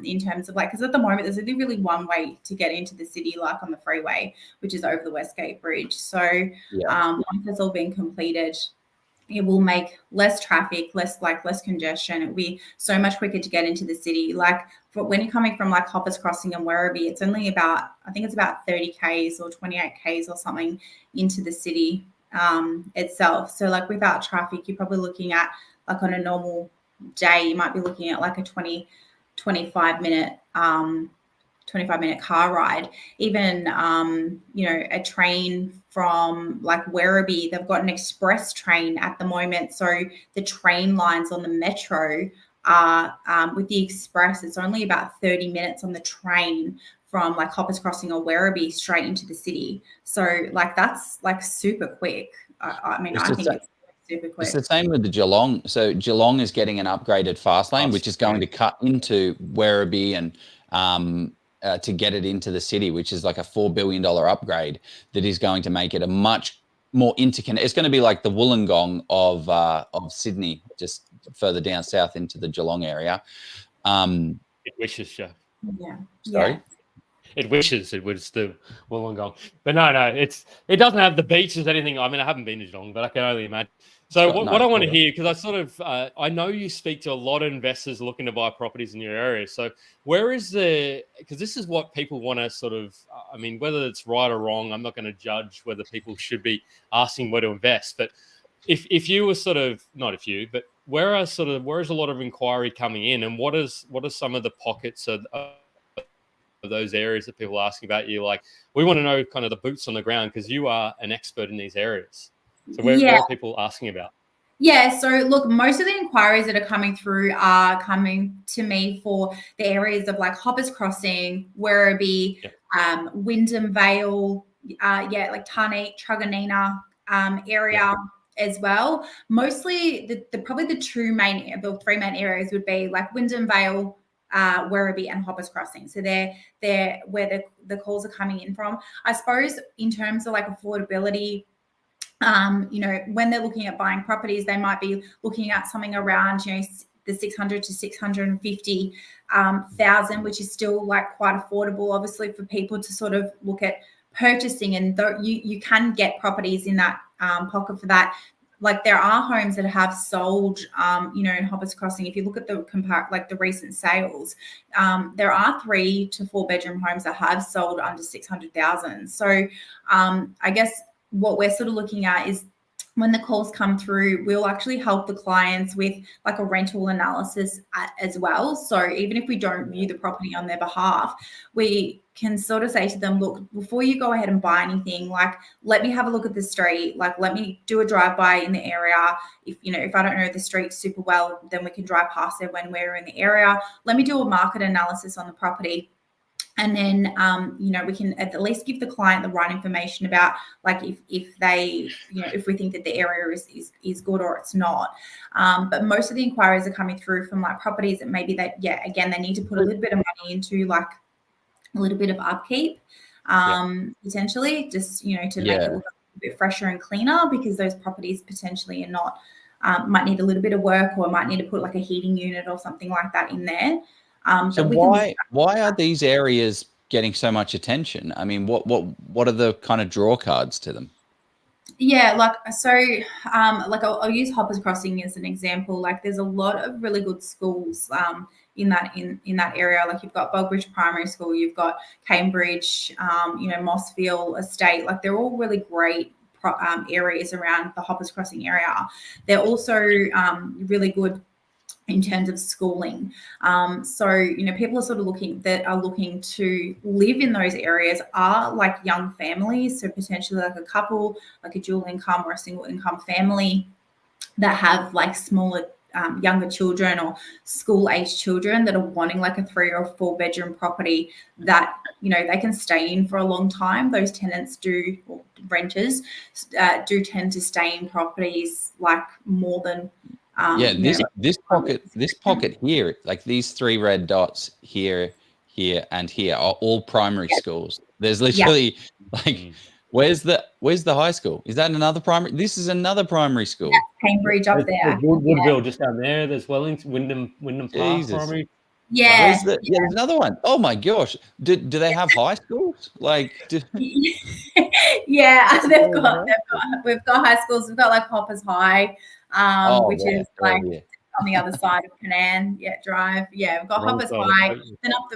in terms of like, because at the moment there's only really one way to get into the city, like on the freeway, which is over the Westgate Bridge. So once it's all been completed, it will make less traffic, less congestion. It will be so much quicker to get into the city. Like when you're coming from like Hoppers Crossing and Werribee, it's only about 30 Ks or 28 Ks or something into the city itself. So like without traffic, you're probably looking at like on a normal day, you might be looking at like a 25 minute car ride. Even a train from like Werribee, they've got an express train at the moment. So the train lines on the metro are with the express, it's only about 30 minutes on the train from like Hoppers Crossing or Werribee straight into the city. So like that's like super quick. I think it's super quick. It's the same with the Geelong. So Geelong is getting an upgraded fast lane, which is going to cut into Werribee and to get it into the city, which is like a $4 billion upgrade that is going to make it a much more interconnected. It's going to be like the Wollongong of Sydney, just further down south into the Geelong area. It wishes, Jeff. Yeah. Sorry? Yeah. It wishes it was the Wollongong. But no, it doesn't have the beaches, anything. I mean, I haven't been to Geelong, but I can only imagine. So what I want to hear, because I sort of, I know you speak to a lot of investors looking to buy properties in your area. So where is because this is what people want to sort of, I mean, whether it's right or wrong, I'm not going to judge whether people should be asking where to invest. But if you were sort of, not if you, but where is a lot of inquiry coming in, and what are some of the pockets of of those areas that people are asking about you? Like, we want to know kind of the boots on the ground because you are an expert in these areas. So where are people asking about? Yeah, so look, most of the inquiries that are coming through are coming to me for the areas of like Hoppers Crossing, Werribee, Wyndham Vale, like Tarneit, Truganina area as well. Mostly probably the three main areas would be like Wyndham Vale, Werribee and Hoppers Crossing. So they're where the calls are coming in from. I suppose in terms of like affordability, when they're looking at buying properties, they might be looking at something around, the 600 to 650 thousand, which is still like quite affordable, obviously, for people to sort of look at purchasing. And you can get properties in that pocket for that. Like there are homes that have sold, in Hoppers Crossing. If you look at the recent sales, there are 3 to 4 bedroom homes that have sold under 600,000. So I guess what we're sort of looking at is when the calls come through, we'll actually help the clients with like a rental analysis as well. So even if we don't view the property on their behalf, we can sort of say to them, look, before you go ahead and buy anything, like, let me have a look at the street. Like, let me do a drive-by in the area. If I don't know the street super well, then we can drive past there when we're in the area. Let me do a market analysis on the property. And then, we can at least give the client the right information about like if they, if we think that the area is good or it's not. But most of the inquiries are coming through from like properties that maybe again, they need to put a little bit of money into, like a little bit of upkeep, potentially, just, to make it look a bit fresher and cleaner, because those properties potentially are not, might need a little bit of work, or might need to put like a heating unit or something like that in there. So why are these areas getting so much attention? I mean, what are the kind of draw cards to them? Yeah, I'll use Hoppers Crossing as an example. Like there's a lot of really good schools in that area. Like you've got Bogbridge Primary School, you've got Cambridge, Mossville Estate. Like they're all really great areas around the Hoppers Crossing area. They're also really good in terms of schooling. People are sort of looking to live in those areas are like young families. So potentially like a couple, like a dual income or a single income family that have like smaller, younger children or school age children that are wanting like a 3 or 4 bedroom property that, they can stay in for a long time. Those tenants or renters do tend to stay in properties like more than, this pocket here, like these 3 red dots here, and here are all primary schools. There's literally where's the high school? Is that another primary? This is another primary school. Cambridge up there. There's Woodville just down there. There's Wellington, Wyndham Park Primary. Yeah. There's another one. Oh my gosh. Do they have high schools? Yeah, we've got high schools. We've got like Hoppers High, which is like on the other side of Penang Drive. Yeah, we've got Hoppers High. Then up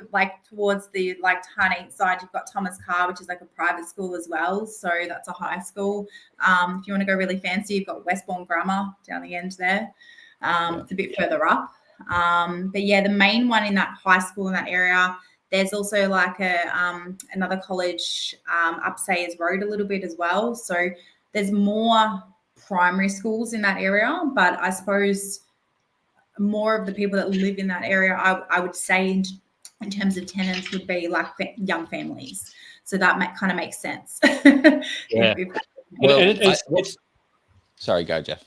towards the Tarneit side, you've got Thomas Carr, which is like a private school as well. So that's a high school. If you want to go really fancy, you've got Westbourne Grammar down the end there. It's a bit further up. But yeah, the main one in that high school in that area. There's also like another college up Sayers Road a little bit as well. So there's more primary schools in that area, but I suppose more of the people that live in that area, I would say in terms of tenants would be like young families. So that kind of makes sense. Yeah. Sorry, go Jeff.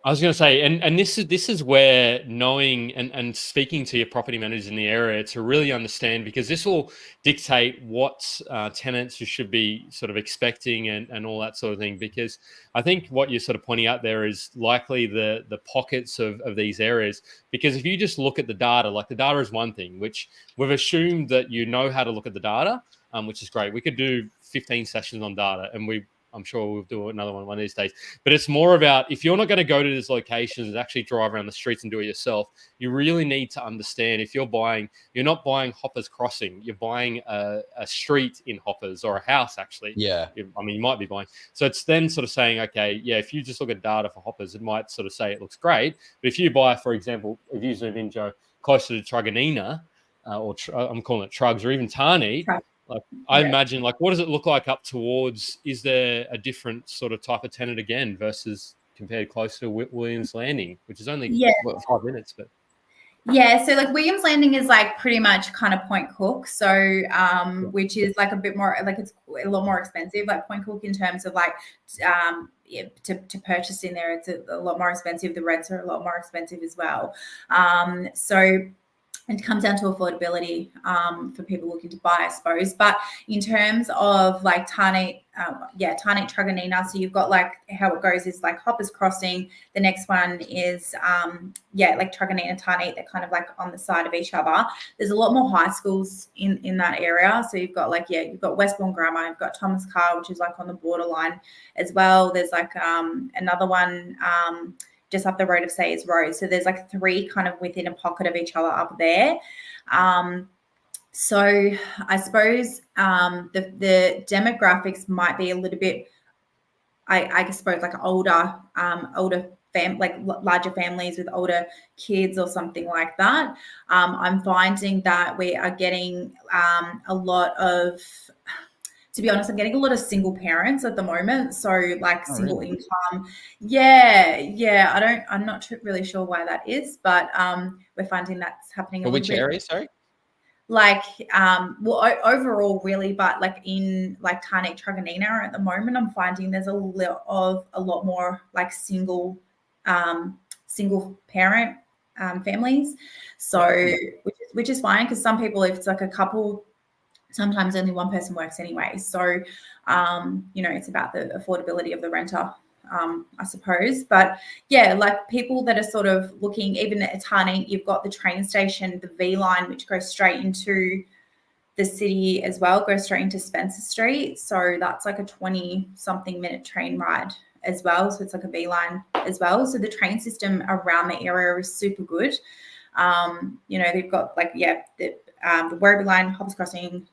I was going to say, and this is where knowing and speaking to your property managers in the area to really understand, because this will dictate what tenants you should be sort of expecting and all that sort of thing. Because I think what you're sort of pointing out there is likely the pockets of these areas. Because if you just look at the data, like the data is one thing, which we've assumed that you know how to look at the data, which is great. We could do 15 sessions on data, and I'm sure we'll do another one of these days. But it's more about, if you're not going to go to these locations and actually drive around the streets and do it yourself, you really need to understand if you're not buying Hoppers Crossing, you're buying a street in Hoppers, or a house actually. Yeah. I mean, you might be buying. So it's then sort of saying, okay, yeah, if you just look at data for Hoppers, it might sort of say it looks great. But if you buy, for example, if you zoom in, Joe, closer to Truganina, I'm calling it Trugs or even Tarney, like I imagine, like what does it look like up towards? Is there a different sort of type of tenant again versus compared close to Williams Landing, which is only 5 minutes, but. Yeah, so like Williams Landing is like pretty much kind of Point Cook, so which is like a bit more, like it's a lot more expensive. Like Point Cook in terms of like to purchase in there, it's a lot more expensive. The rents are a lot more expensive as well. So it comes down to affordability for people looking to buy, I suppose. But in terms of like Tarney, Tarney Truganina, so you've got like how it goes is like Hoppers Crossing. The next one is like Truganina, Tarney. They're kind of like on the side of each other. There's a lot more high schools in that area. So you've got like you've got Westbourne Grammar, you've got Thomas Carr, which is like on the borderline as well. There's like another one. Just up the road of Sayers Road. So there's like 3 kind of within a pocket of each other up there. So I suppose the demographics might be a little bit, I suppose, like older like larger families with older kids or something like that. I'm finding that we are getting a lot of, to be honest, I'm getting a lot of single parents at the moment. So like single income. Yeah. I'm not really sure why that is, but we're finding that's happening. Which area, sorry? Like, overall really, but like in like Tarney Truganina at the moment, I'm finding there's a lot more like single parent families. So which is fine, because some people, if it's like a couple, sometimes only one person works anyway. So, it's about the affordability of the renter, I suppose. But yeah, like people that are sort of looking, even at Tarney, you've got the train station, the V line, which goes straight into the city as well, goes straight into Spencer Street. So that's like a 20-something minute train ride as well. So it's like a V line as well. So the train system around the area is super good. They've got like, the Werribee line, Hoppers Crossing,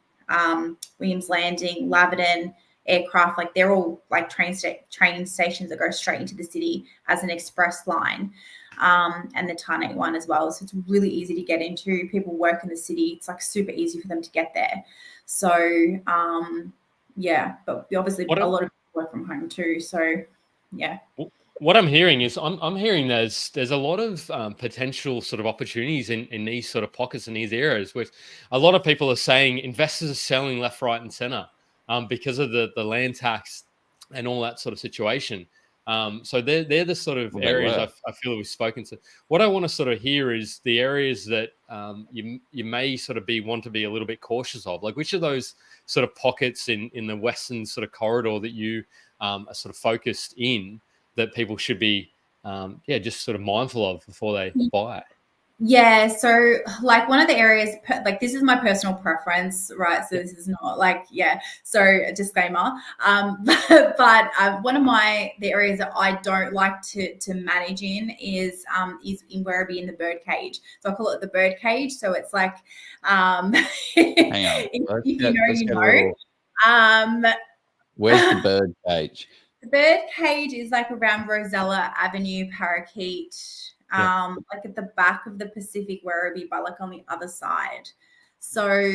Williams Landing, Laverton, Aircraft, like they're all like train stations that go straight into the city as an express line, and the Tarney one as well. So it's really easy to get into. People work in the city. It's like super easy for them to get there. So, but obviously a lot of people work from home too. So, yeah. What I'm hearing is I'm hearing there's a lot of potential sort of opportunities in these sort of pockets in these areas, which a lot of people are saying investors are selling left, right, and center because of the land tax and all that sort of situation. So they're the sort of areas I feel we've spoken to. What I want to sort of hear is the areas that you may sort of want to be a little bit cautious of. Like which of those sort of pockets in the western sort of corridor that you are sort of focused in, that people should be, just sort of mindful of before they buy it? Yeah, so like one of the areas, like this is my personal preference, right? So this is not like, so a disclaimer. But one of the areas that I don't like to manage in is in Werribee in the birdcage. So I call it the birdcage. So it's like, hang on, if you know. Where's the birdcage? The birdcage is like around Rosella Avenue, Parakeet. Like at the back of the Pacific Werribee, but like on the other side. So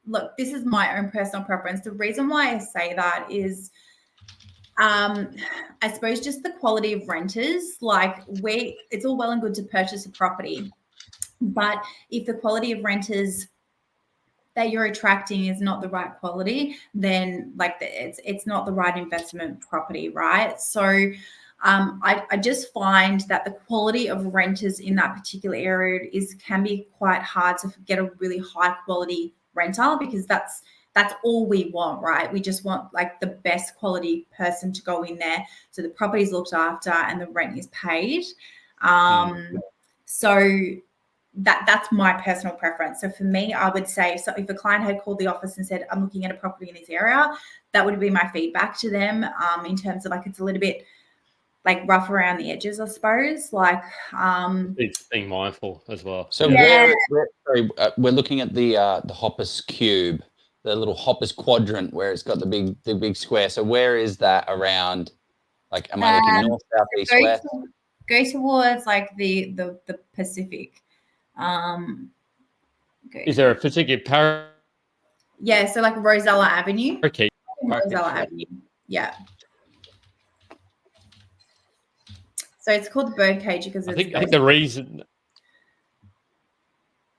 look, this is my own personal preference. The reason why I say that is I suppose just the quality of renters. Like it's all well and good to purchase a property, but if the quality of renters that you're attracting is not the right quality, then like it's not the right investment property, right? So I just find that the quality of renters in that particular area can be quite hard to get a really high quality renter, because that's all we want, right? We just want like the best quality person to go in there, so the property's looked after and the rent is paid. So that's my personal preference. So for me, I would say, so if a client had called the office and said, I'm looking at a property in this area, that would be my feedback to them, in terms of like it's a little bit like rough around the edges, I suppose. Like it's being mindful as well. So we're looking at the Hoppers cube, the little Hoppers quadrant where it's got the big square. So where is that around? Like, am I looking north, south, east, west? Go towards like the Pacific. Is there a particular Yeah, so like Rosella Avenue. parakeet? Rosella Avenue. Yeah. So it's called the birdcage because I think the reason.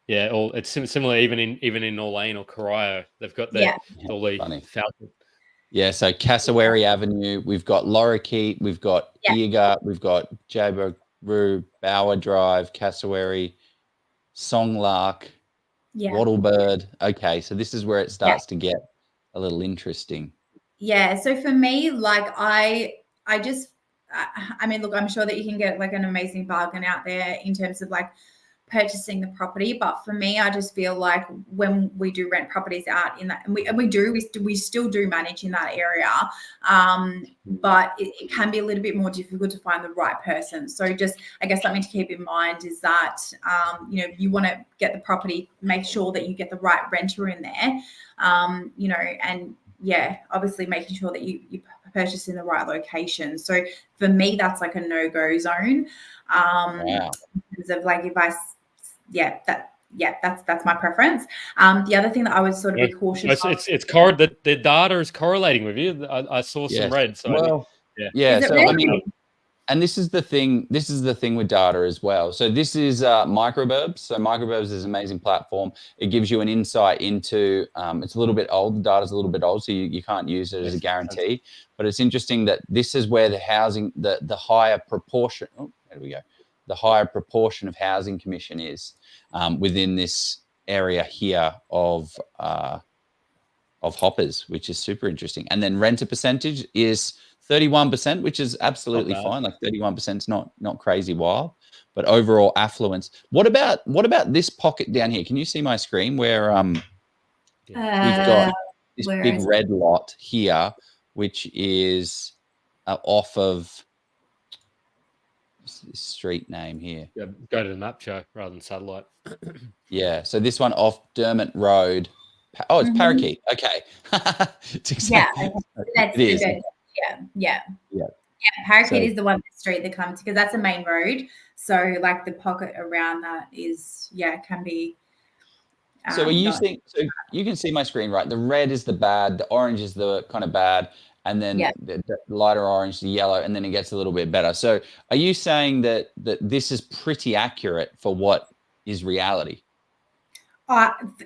Yeah, or it's similar even in Orlane or Corio. They've got the Funny. falcon. Yeah, so Cassowary Avenue, we've got Lorikeet, we've got Eager, we've got Jabiru, Bower Drive, Cassowary, Songlark, Wattlebird. Okay, so this is where it starts to get a little interesting. Yeah, so for me, like I mean, look, I'm sure that you can get like an amazing bargain out there in terms of like purchasing the property, but for me, I just feel like when we do rent properties out in that, and we still do manage in that area, but it can be a little bit more difficult to find the right person. So just, I guess, something to keep in mind is that you know, you want to get the property, make sure that you get the right renter in there, you know, and obviously making sure that you purchase in the right location. So for me, that's like a no-go zone. In terms of like if I that's my preference. The other thing that I would sort of be cautious of. The data is correlating with you. I saw some red. So so I mean, and this is the thing with data as well. So this is Microburbs. So Microburbs is an amazing platform. It gives you an insight into, it's a little bit old. The data's a little bit old, so you can't use it as a guarantee. But it's interesting that this is where the housing, the higher proportion, the higher proportion of housing commission is within this area here of hoppers, which is super interesting. And then renter percentage is 31%, which is absolutely fine. Like 31% is not crazy wild, but overall affluence. What about this pocket down here? Can you see my screen where we've got this big red lot here, which is off of street name here. Yeah, go to the map show rather than satellite. Yeah, so this one off Dermot Road. Oh, it's Parakeet. Okay. It is. Yeah. Parakeet is the one street that comes, because that's a main road. So like the pocket around that is can be. So are you seeing? So you can see my screen, right? The red is the bad, the orange is the kind of bad, and then the lighter orange, the yellow, and then it gets a little bit better. So are you saying that this is pretty accurate for what is reality?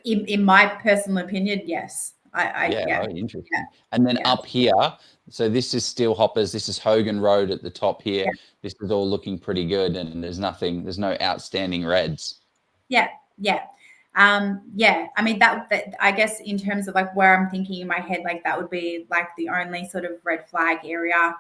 In my personal opinion, yes. Interesting. Yeah. And then up here, so this is still hoppers. This is Hogan Road at the top here. This is all looking pretty good, and there's no outstanding reds. I mean, that I guess in terms of like where I'm thinking in my head, like that would be like the only sort of red flag area.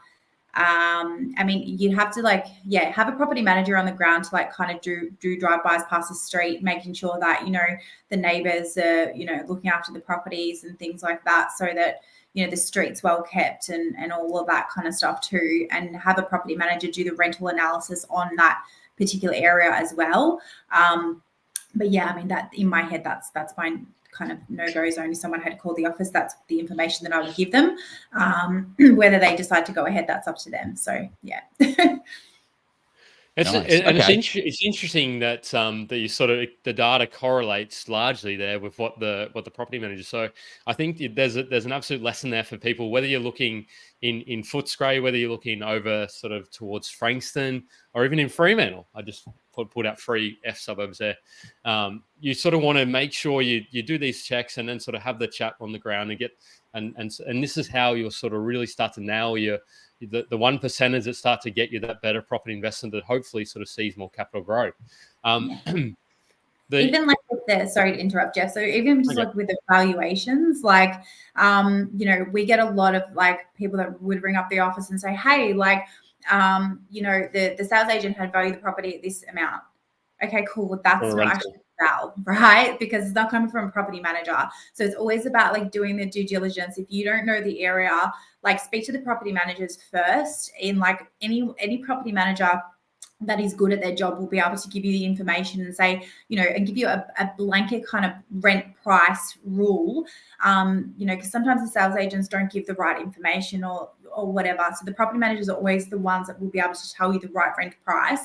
I mean, you'd have to like, have a property manager on the ground to like kind of do drive-bys past the street, making sure that, you know, the neighbors are, you know, looking after the properties and things like that, so that, you know, the street's well kept and all of that kind of stuff too, and have a property manager do the rental analysis on that particular area as well. But I mean, that in my head, that's my kind of no-go zone. If someone had to call the office, that's the information that I would give them. Whether they decide to go ahead, that's up to them. So It's interesting that that you sort of, the data correlates largely there with what the property manager. So I think there's an absolute lesson there for people, whether you're looking in Footscray, whether you're looking over sort of towards Frankston, or even in Fremantle. I just put out 3 F suburbs there. You sort of want to make sure you do these checks and then sort of have the chat on the ground and get and this is how you'll sort of really start to nail the 1%ers that start to get you that better property investment that hopefully sort of sees more capital grow. Even like with sorry to interrupt, Jeff. So even just like with the valuations, like, you know, we get a lot of like people that would ring up the office and say, hey, like, you know, the sales agent had valued the property at this amount. Okay, cool. Well, that's not actually val, right? Because it's not coming from a property manager. So it's always about like doing the due diligence. If you don't know the area, like speak to the property managers first. In like any property manager that is good at their job will be able to give you the information and say, you know, and give you a blanket kind of rent price rule, you know, because sometimes the sales agents don't give the right information or whatever. So the property managers are always the ones that will be able to tell you the right rent price,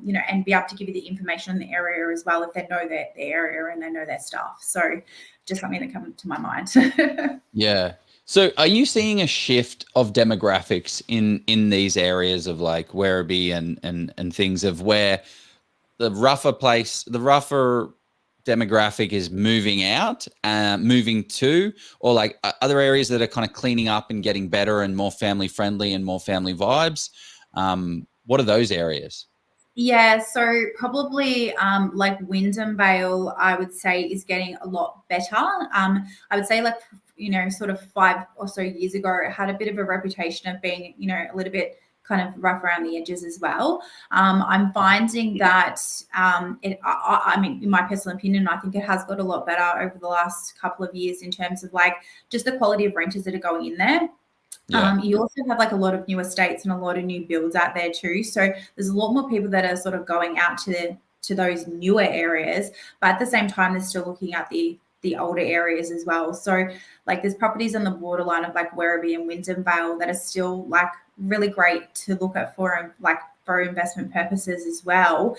you know, and be able to give you the information on the area as well if they know their area and they know their stuff. So just something that comes to my mind. Yeah. So are you seeing a shift of demographics in these areas of like Werribee and things of where the rougher demographic is moving out, moving to, or like other areas that are kind of cleaning up and getting better and more family friendly and more family vibes? What are those areas? Yeah, so probably like Wyndham Vale, I would say is getting a lot better. I would say like, you know, sort of 5 or so years ago, it had a bit of a reputation of being, you know, a little bit kind of rough around the edges as well. I'm finding that I mean, in my personal opinion, I think it has got a lot better over the last couple of years in terms of like just the quality of renters that are going in there. Yeah. You also have like a lot of new estates and a lot of new builds out there too. So there's a lot more people that are sort of going out to those newer areas, but at the same time, they're still looking at the older areas as well. So like there's properties on the borderline of like Werribee and Wyndham Vale that are still like really great to look at for like for investment purposes as well,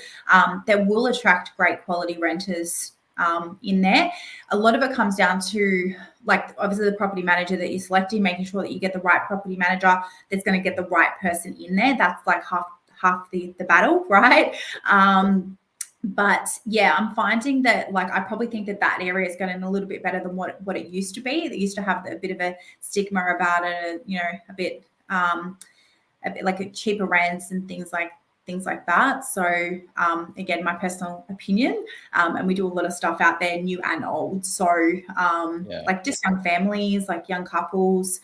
that will attract great quality renters in there. A lot of it comes down to like obviously the property manager that you're selecting, making sure that you get the right property manager that's going to get the right person in there. That's like half the battle, right? But yeah, I'm finding that like I probably think that area is getting a little bit better than what it used to be. They used to have a bit of a stigma about it, you know, a bit like a cheaper rents and things like that. So again, my personal opinion, and we do a lot of stuff out there, new and old. So like just young families, like young couples,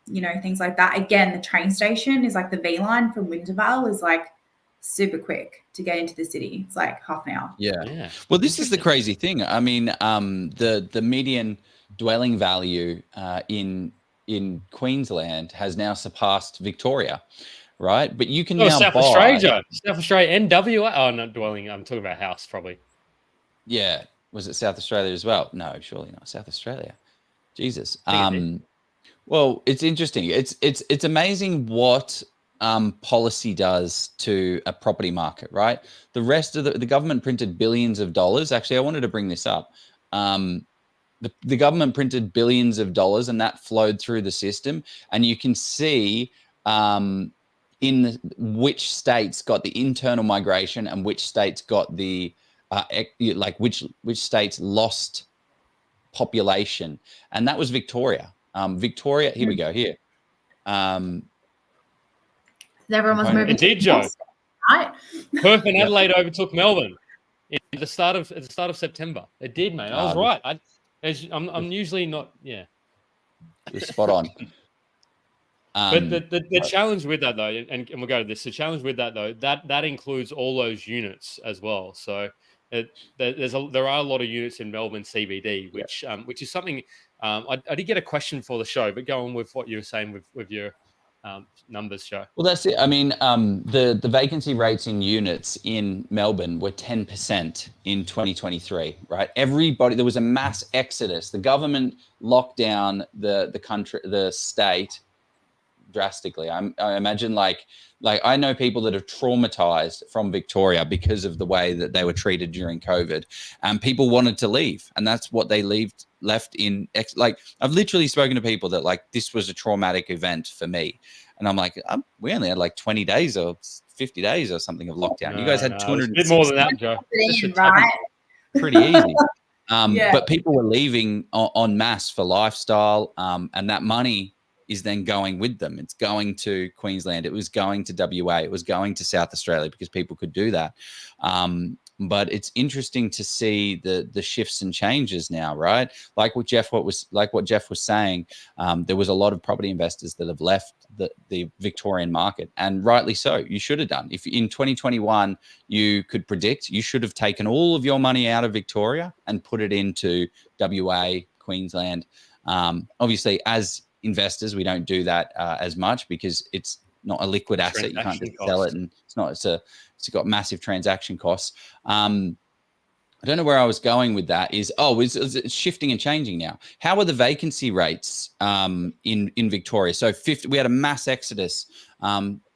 you know, things like that. Again, the train station is like the V line from Wintervale is like super quick to get into the city. It's like half an hour. Yeah. Well, this is the crazy thing. I mean, the median dwelling value in Queensland has now surpassed Victoria, right? But you can now South buy Australia, NWA. Oh, not dwelling. I'm talking about house, probably. Yeah. Was it South Australia as well? No, surely not. South Australia. Jesus. Well, it's interesting. It's amazing what policy does to a property market, right? The rest of the government printed billions of dollars. Actually, I wanted to bring this up. The government printed billions of dollars, and that flowed through the system. And you can see which states got the internal migration and which states got the which states lost population, and that was Victoria. Victoria. Here we go. Here. Everyone was moving. It did, Joe. Right. Perth and Adelaide overtook Melbourne at the start of September. It did, mate. I was right. I'm usually not. Yeah. You're spot on. But the challenge with that, though, and we'll go to this. The challenge with that, though, that includes all those units as well. So there are a lot of units in Melbourne CBD, which is something. I did get a question for the show, but go on with what you were saying with your numbers, Joe. Well, that's it. I mean, the vacancy rates in units in Melbourne were 10% in 2023, right? There was a mass exodus. The government locked down the state drastically. I imagine like I know people that are traumatized from Victoria because of the way that they were treated during COVID, and people wanted to leave, and that's what they left in. Like I've literally spoken to people that like this was a traumatic event for me, and I'm like, we only had like 20 days or 50 days or something of lockdown. You guys had 200. A bit more than that, Joe. Right. Pretty easy. But people were leaving en masse for lifestyle, and that money is then going with them. It's going to Queensland. It was going to WA. It was going to South Australia because people could do that. But it's interesting to see the shifts and changes now, right? Like what Jeff was saying, there was a lot of property investors that have left the Victorian market, and rightly so. You should have done. If in 2021 you could predict, you should have taken all of your money out of Victoria and put it into WA, Queensland. Obviously, as investors, we don't do that as much because it's not a liquid asset. You can't just sell it, and it's got massive transaction costs. I don't know where I was going with that. Is it shifting and changing now? How are the vacancy rates in Victoria? So we had a mass exodus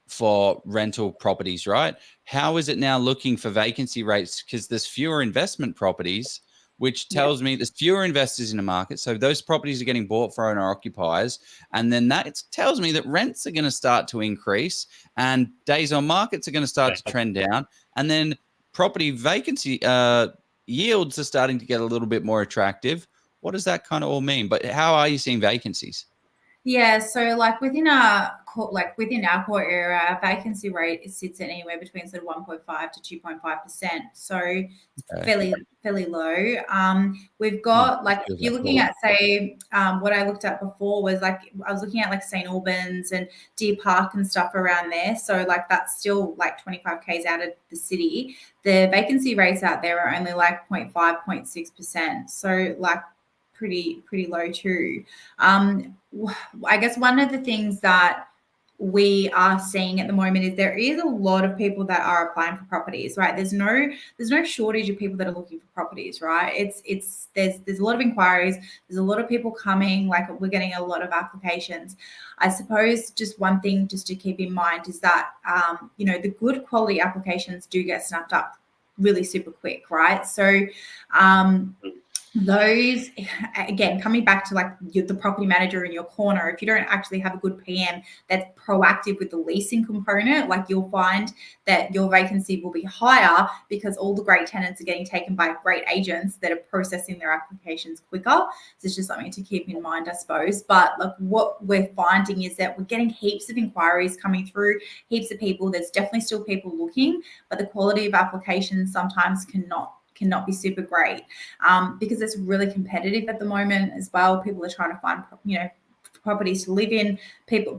for rental properties, right? How is it now looking for vacancy rates? Because there's fewer investment properties, which tells me there's fewer investors in the market. So those properties are getting bought for owner occupiers. And then that tells me that rents are going to start to increase and days on markets are going to start to trend down. And then property vacancy yields are starting to get a little bit more attractive. What does that kind of all mean? But how are you seeing vacancies? Yeah, so like within our core area, our vacancy rate sits at anywhere between sort of 1.5 to 2.5%. So it's fairly low. We've got if you're looking at, say, what I looked at before was I was looking at like St. Albans and Deer Park and stuff around there. So like that's still like 25 k's out of the city. The vacancy rates out there are only like 0.5, 0.6%. So like pretty low too. I guess one of the things that we are seeing at the moment is there is a lot of people that are applying for properties, right? There's no shortage of people that are looking for properties, right? There's a lot of inquiries, there's a lot of people coming, like we're getting a lot of applications. I suppose just one thing just to keep in mind is that the good quality applications do get snapped up really super quick, right? So those, again, coming back to like the property manager in your corner, if you don't actually have a good PM that's proactive with the leasing component, like you'll find that your vacancy will be higher because all the great tenants are getting taken by great agents that are processing their applications quicker. So it's just something to keep in mind, I suppose. But like what we're finding is that we're getting heaps of inquiries coming through, heaps of people. There's definitely still people looking, but the quality of applications sometimes cannot be super great because it's really competitive at the moment as well. People are trying to find, properties to live in.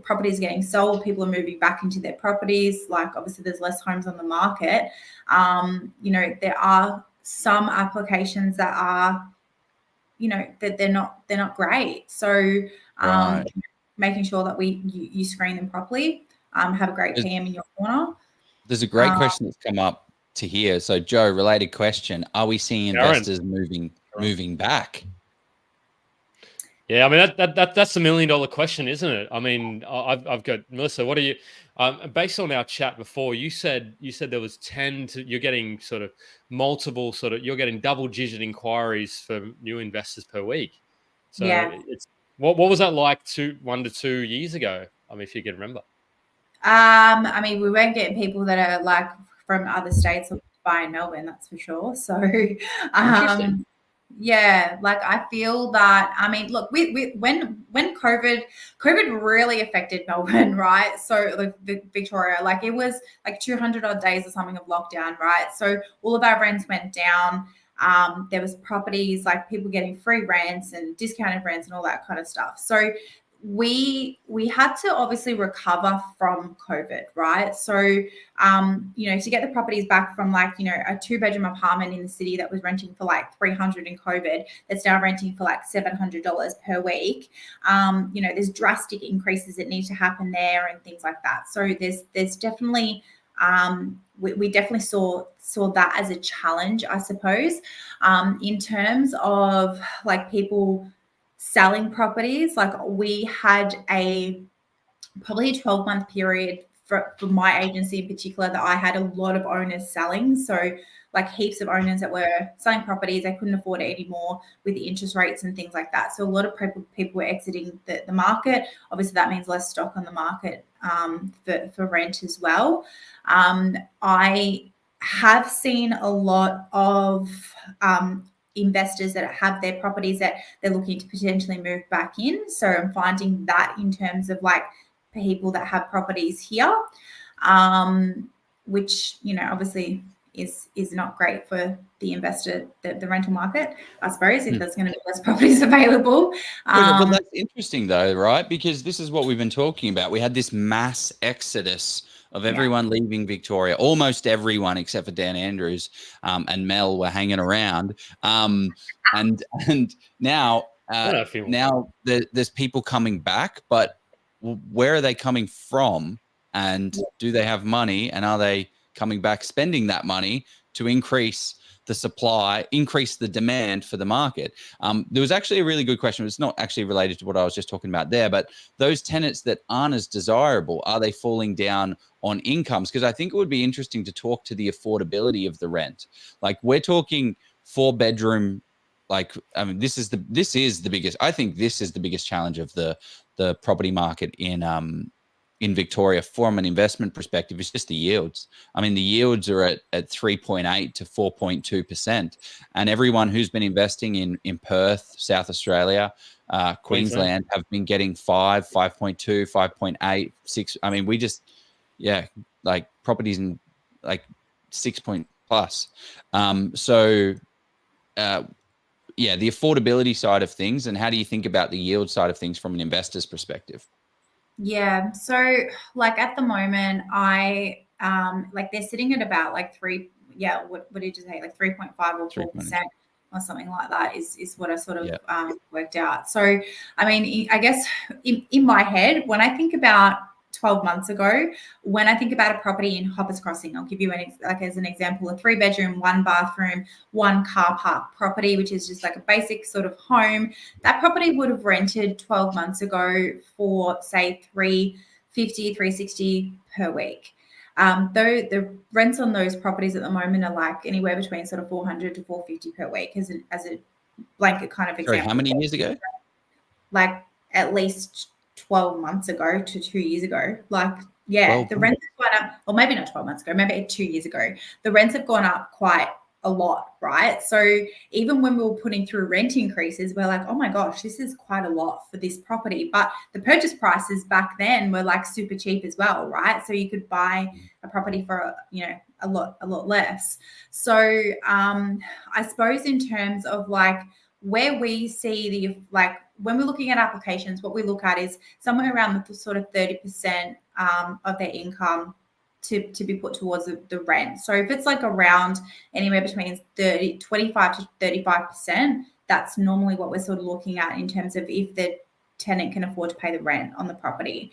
Properties are getting sold. People are moving back into their properties. Like obviously there's less homes on the market. There are some applications that are, that they're not great. So making sure that you screen them properly, have a great PM in your corner. There's a great question that's come up to hear. So Joe, related question: are we seeing investors moving back? Yeah, I mean that's the $1 million question, isn't it? I mean, I've got Melissa. What are you? Based on our chat before, you said there was 10 to you're getting sort of multiple you're getting double-digit inquiries for new investors per week. So it's what was that like 1 to 2 years ago? I mean, if you can remember. I mean, we weren't getting people that are like from other states buying Melbourne, that's for sure. So, yeah, like I feel that. I mean, look, when COVID really affected Melbourne, right? So like Victoria, like it was like 200 odd days or something of lockdown, right? So all of our rents went down. There was properties like people getting free rents and discounted rents and all that kind of stuff. So we had to obviously recover from COVID, right? So, to get the properties back from like, a 2-bedroom apartment in the city that was renting for like $300 in COVID, that's now renting for like $700 per week. There's drastic increases that need to happen there and things like that. So there's definitely, we definitely saw that as a challenge, I suppose. In terms of like people selling properties, like we had probably a 12-month period for my agency in particular that I had a lot of owners selling. So like heaps of owners that were selling properties, they couldn't afford it anymore with the interest rates and things like that. So a lot of people were exiting the market. Obviously that means less stock on the market for rent as well. I have seen a lot of investors that have their properties that they're looking to potentially move back in. So I'm finding that in terms of like people that have properties here, which, obviously is not great for the investor, the rental market, I suppose, if there's going to be less properties available. But that's interesting though, right? Because this is what we've been talking about. We had this mass exodus of everyone leaving Victoria, almost everyone except for Dan Andrews and Mel were hanging around. And now there's people coming back, but where are they coming from? and do they have money, and are they coming back spending that money to increase the supply, increase the demand for the market? There was actually a really good question. It's not actually related to what I was just talking about there, but those tenants that aren't as desirable, are they falling down on incomes? Because I think it would be interesting to talk to the affordability of the rent. Like, we're talking 4-bedroom. Like, I mean, this is the biggest. I think this is the biggest challenge of the property market in Victoria from an investment perspective. Is just the yields. I mean, the yields are at 3.8 to 4.2%, and everyone who's been investing in Perth, South Australia, Queensland have been getting 5.2, 5.8, 6. I mean, we just, like properties in like 6 point plus. The affordability side of things, and how do you think about the yield side of things from an investor's perspective? Yeah. So like at the moment, I like they're sitting at about like what did you say? Like 3.5 or 4% or something like that is what I sort of worked out. So I mean, I guess in my head, when I think about 12 months ago, when I think about a property in Hoppers Crossing, I'll give you as an example, a 3-bedroom, 1-bathroom, 1-car park property, which is just like a basic sort of home. That property would have rented 12 months ago for say $350, $360 per week. Though the rents on those properties at the moment are like anywhere between sort of $400 to $450 per week as a blanket kind of example. Sorry, how many years ago? Like at least 12 months ago to 2 years ago. Like, the rents have gone up, or maybe not 12 months ago, maybe 2 years ago. The rents have gone up quite a lot, right? So even when we were putting through rent increases, we're like, oh my gosh, this is quite a lot for this property. But the purchase prices back then were like super cheap as well, right? So you could buy a property for, a lot less. So I suppose in terms of like where we see when we're looking at applications, what we look at is somewhere around the sort of 30% of their income to be put towards the rent. So if it's like around anywhere between 25 to 35%, that's normally what we're sort of looking at in terms of if the tenant can afford to pay the rent on the property.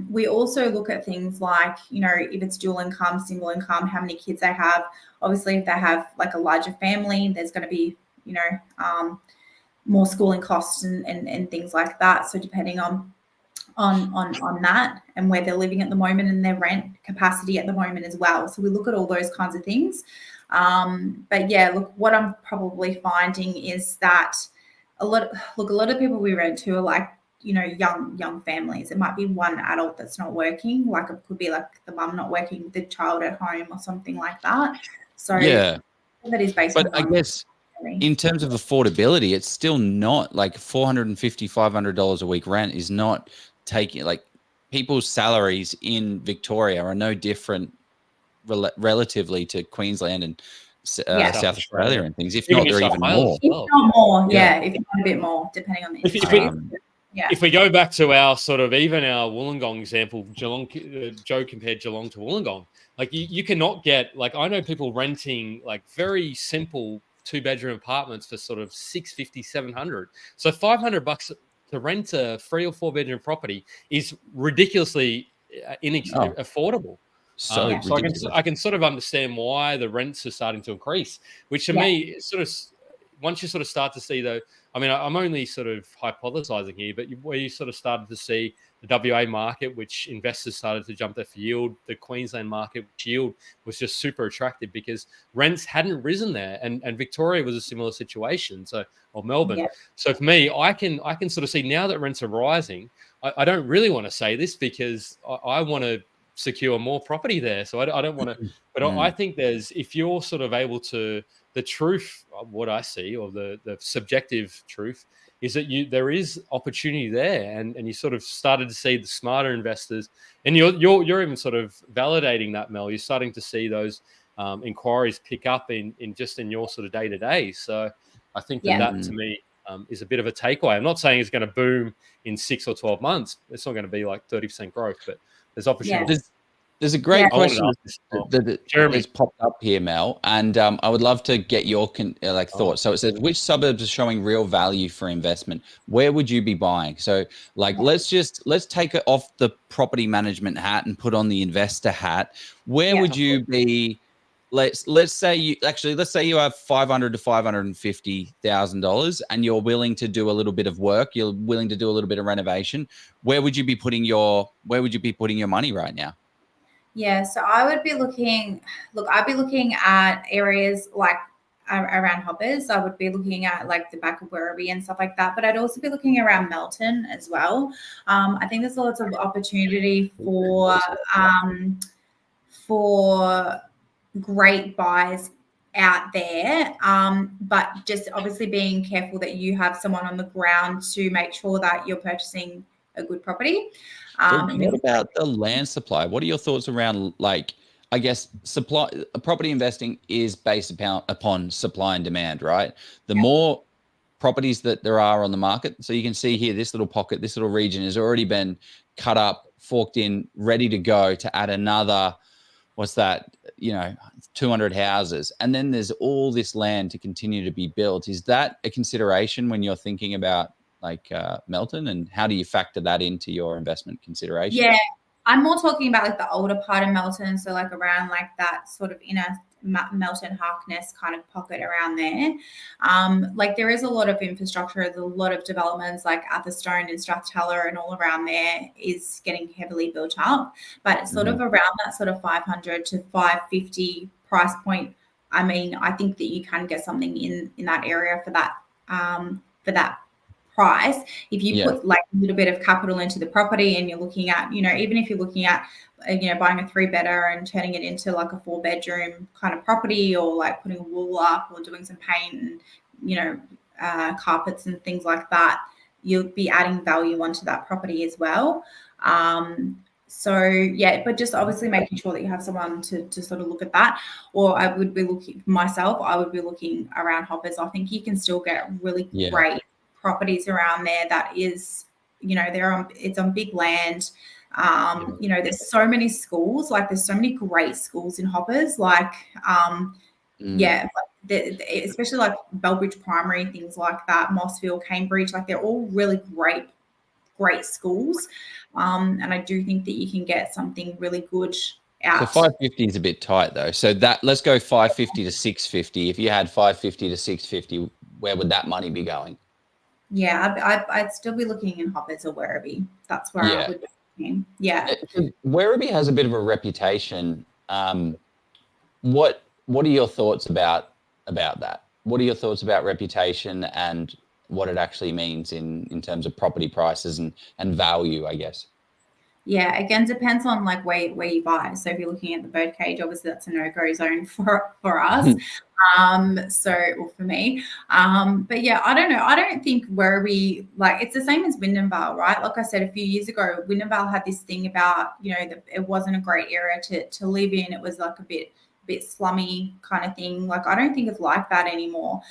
We also look at things like, if it's dual income, single income, how many kids they have. Obviously, if they have like a larger family, there's going to be, more schooling costs and things like that. So depending on that and where they're living at the moment and their rent capacity at the moment as well. So we look at all those kinds of things. But look, what I'm probably finding is that a lot of people we rent to are like, young families. It might be one adult that's not working. Like it could be like the mum not working, the child at home or something like that. So that is based on. But I guess in terms of affordability, it's still not like $450, $500 a week rent is not taking, like, people's salaries in Victoria are no different relatively to Queensland and South Australia and things. If not, they're even more. If not more, if not a bit more, depending on the If we go back to our sort of even our Wollongong example, Geelong, Joe compared Geelong to Wollongong. Like you cannot get, like, I know people renting like very simple 2-bedroom apartments for sort of $650, $700. So $500 to rent a 3 or 4-bedroom property is ridiculously affordable. So I can sort of understand why the rents are starting to increase, which to me sort of, once you sort of start to see I'm only sort of hypothesizing here, but where you sort of started to see the WA market, which investors started to jump there for yield, the Queensland market, which yield was just super attractive because rents hadn't risen there, and Victoria was a similar situation. So, or Melbourne. Yeah. So for me, I can sort of see now that rents are rising. I don't really want to say this because I want to secure more property there. So I don't want to, but I think if you're sort of able to, the truth of what I see, or the subjective truth, is that there is opportunity there, and you sort of started to see the smarter investors, and you're even sort of validating that, Mel. You're starting to see those inquiries pick up in your sort of day to day. So I think that to me is a bit of a takeaway. I'm not saying it's going to boom in 6 or 12 months. It's not going to be like 30% growth, but there's opportunity. There's a great Yeah. question Jeremy. that's popped up here, Mel, and I would love to get your thoughts. So it says, which suburbs are showing real value for investment? Where would you be buying? So like, let's take it off the property management hat and put on the investor hat. Where would you be? Let's say you have $500,000 to $550,000 and you're willing to do a little bit of work. You're willing to do a little bit of renovation. Where would you be putting your money right now? Yeah, so I would be I'd be looking at areas like around Hoppers. I would be looking at like the back of Werribee and stuff like that, but I'd also be looking around Melton as well. I think there's lots of opportunity for great buys out there, but just obviously being careful that you have someone on the ground to make sure that you're purchasing a good property. What about the land supply? What are your thoughts around, like, I guess property investing is based upon supply and demand, right? The more properties that there are on the market, so you can see here, this little pocket, this little region has already been cut up, forked in, ready to go to add another, 200 houses. And then there's all this land to continue to be built. Is that a consideration when you're thinking about like Melton, and how do you factor that into your investment consideration? Yeah, I'm more talking about like the older part of Melton, so like around like that sort of inner Melton Harkness kind of pocket around there. Like there is a lot of infrastructure, there's a lot of developments like Atherstone and Strathteller and all around there is getting heavily built up, but it's sort of around that sort of 500 to 550 price point. I mean, I think that you can get something in that area for that price if you put like a little bit of capital into the property, and you're looking at, even if you're looking at buying a 3-bedder and turning it into like a 4-bedroom kind of property, or like putting a wall up or doing some paint and carpets and things like that, you'll be adding value onto that property as well. So yeah, but just obviously making sure that you have someone to sort of look at that. Or I would be looking around Hoppers. I think you can still get really great properties around there that is, it's on big land. There's so many schools, like there's so many great schools in Hoppers, like especially like Bellbridge Primary, things like that, Mossville, Cambridge, like they're all really great schools. And I do think that you can get something really good out. So 550 is a bit tight though. So let's go 550 to 650. If you had 550 to 650, where would that money be going? Yeah, I'd still be looking in Hoppers or Werribee. That's where I would be looking. Yeah. Werribee has a bit of a reputation. What are your thoughts about that? What are your thoughts about reputation and what it actually means in terms of property prices and value, I guess? Yeah, again, depends on like where you buy. So if you're looking at the birdcage, obviously that's a no-go zone for us. Or for me. But yeah, I don't know. I don't think Werribee, like it's the same as Wyndham-Vale, right? Like I said a few years ago, Wyndham-Vale had this thing about, it wasn't a great area to live in. It was like a bit slummy kind of thing. Like I don't think it's like that anymore.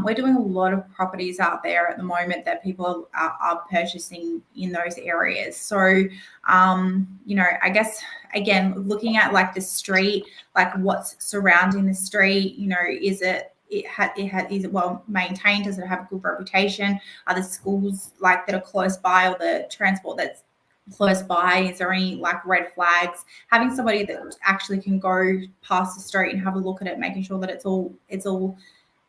We're doing a lot of properties out there at the moment that people are purchasing in those areas. So I guess again, looking at like the street, like what's surrounding the street, is it well maintained? Does it have a good reputation? Are the schools like that are close by, or the transport that's close by? Is there any like red flags? Having somebody that actually can go past the street and have a look at it, making sure that it's all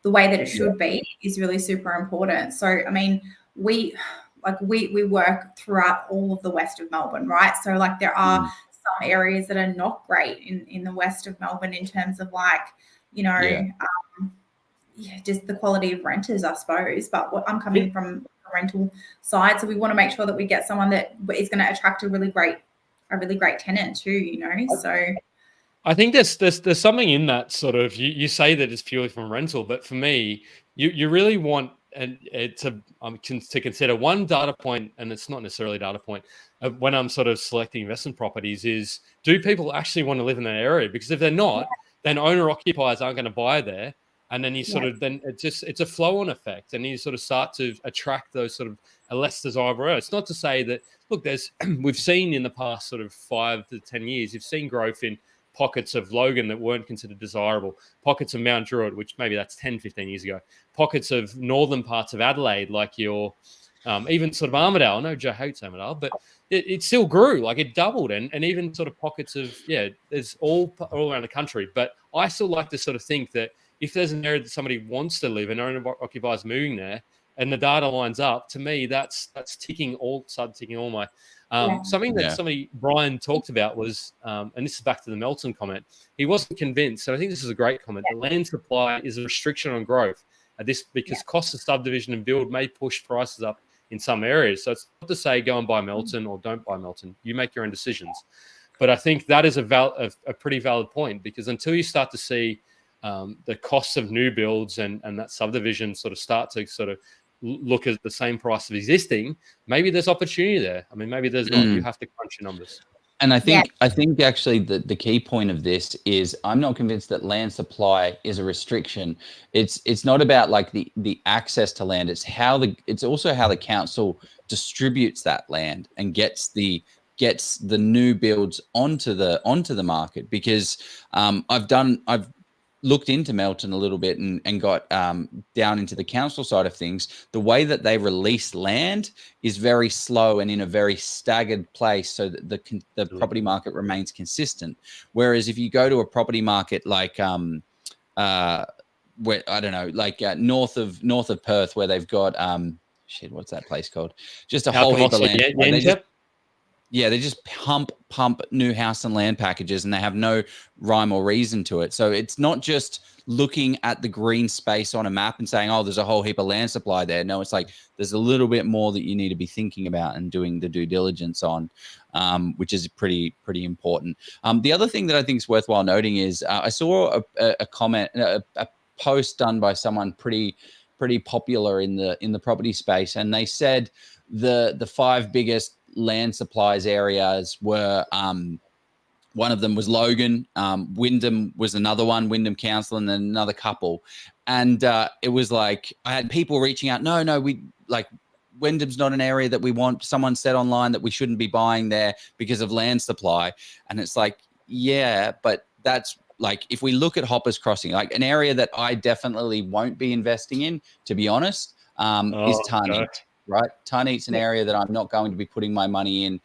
the way that it should be, is really super important. So I mean, we work throughout all of the west of Melbourne, right? So like there are some areas that are not great in the west of Melbourne in terms of like, just the quality of renters, I suppose. But what I'm coming from a rental side, so we want to make sure that we get someone that is going to attract a really great tenant too, So I think there's something in that sort of, you say that it's purely from rental, but for me, you really want to consider one data point, and it's not necessarily a data point when I'm sort of selecting investment properties, is do people actually want to live in that area? Because if they're not, then owner occupiers aren't going to buy there. And then you sort of, then it's a flow on effect, and you sort of start to attract those sort of a less desirable area. It's not to say that, look, we've seen in the past sort of 5 to 10 years, you've seen growth in pockets of Logan that weren't considered desirable, pockets of Mount Druitt, which maybe that's 10, 15 years ago, pockets of northern parts of Adelaide, like your even sort of Armidale. I know Joe hates Armidale, but it still grew, like it doubled, and even sort of pockets of, there's all around the country. But I still like to sort of think that if there's an area that somebody wants to live and owner occupiers moving there, and the data lines up, to me, that's ticking all my. Something that Brian talked about was, and this is back to the Melton comment, he wasn't convinced, and I think this is a great comment, that land supply is a restriction on growth. Because cost of subdivision and build may push prices up in some areas. So it's not to say go and buy Melton or don't buy Melton. You make your own decisions. But I think that is a pretty valid point, because until you start to see the costs of new builds and that subdivision sort of start to sort of look at the same price of existing, maybe there's opportunity there. I mean, maybe there's not. You have to crunch your numbers. And I think actually the key point of this is, I'm not convinced that land supply is a restriction. It's not about like the access to land. It's also how the council distributes that land and gets the new builds onto the market. Because I've looked into Melton a little bit and got down into the council side of things. The way that they release land is very slow and in a very staggered place, so that the property market remains consistent. Whereas if you go to a property market like where I don't know, like north of Perth, where they've got what's that place called? Just a whole heap of land. They just pump new house and land packages, and they have no rhyme or reason to it. So it's not just looking at the green space on a map and saying, oh, there's a whole heap of land supply there. No, it's like there's a little bit more that you need to be thinking about and doing the due diligence on, which is pretty important. The other thing that I think is worthwhile noting is I saw a comment, a post done by someone pretty popular in the property space, and they said the 5 biggest land supplies areas were, one of them was Logan, Wyndham was another one, Wyndham Council, and then another couple. And it was like, I had people reaching out, no, we like, Wyndham's not an area that we want. Someone said online that we shouldn't be buying there because of land supply. And it's like, yeah, but that's like, if we look at Hoppers Crossing, like an area that I definitely won't be investing in, to be honest, is Tenant. Right, Tenant's an area that I'm not going to be putting my money in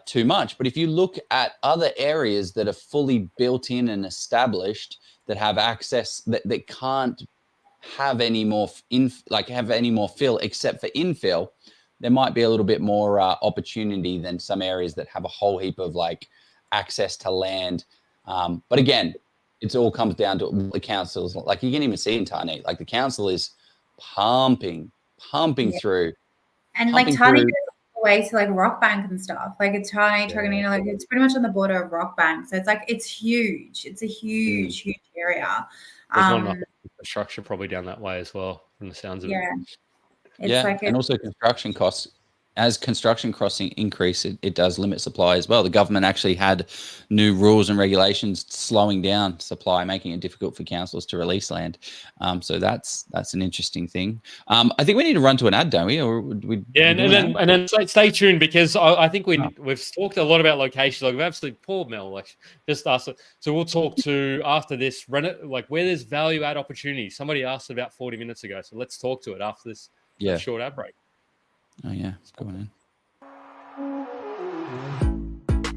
too much. But if you look at other areas that are fully built in and established, that have access, that can't have any more fill except for infill, there might be a little bit more opportunity than some areas that have a whole heap of like access to land. But again, it all comes down to the councils. Like you can even see in Tenant, like the council is pumping through, and like Tenant goes all the way to like Rockbank and stuff. Like it's Tenant, Truganina, like it's pretty much on the border of Rockbank. So it's like it's huge. It's a huge area. There's not enough infrastructure probably down that way as well, from the sounds of it. And also construction costs. As construction costs increase, it does limit supply as well. The government actually had new rules and regulations slowing down supply, making it difficult for councils to release land. So that's an interesting thing. I think we need to run to an ad, don't we? Or would we? Yeah, and then stay tuned, because I think we've talked a lot about locations. Like we've absolutely poor Mel, like just asked. So we'll talk to after this, like where there's value add opportunities. Somebody asked about 40 minutes ago, so let's talk to it after this short ad break. Oh yeah, it's going in.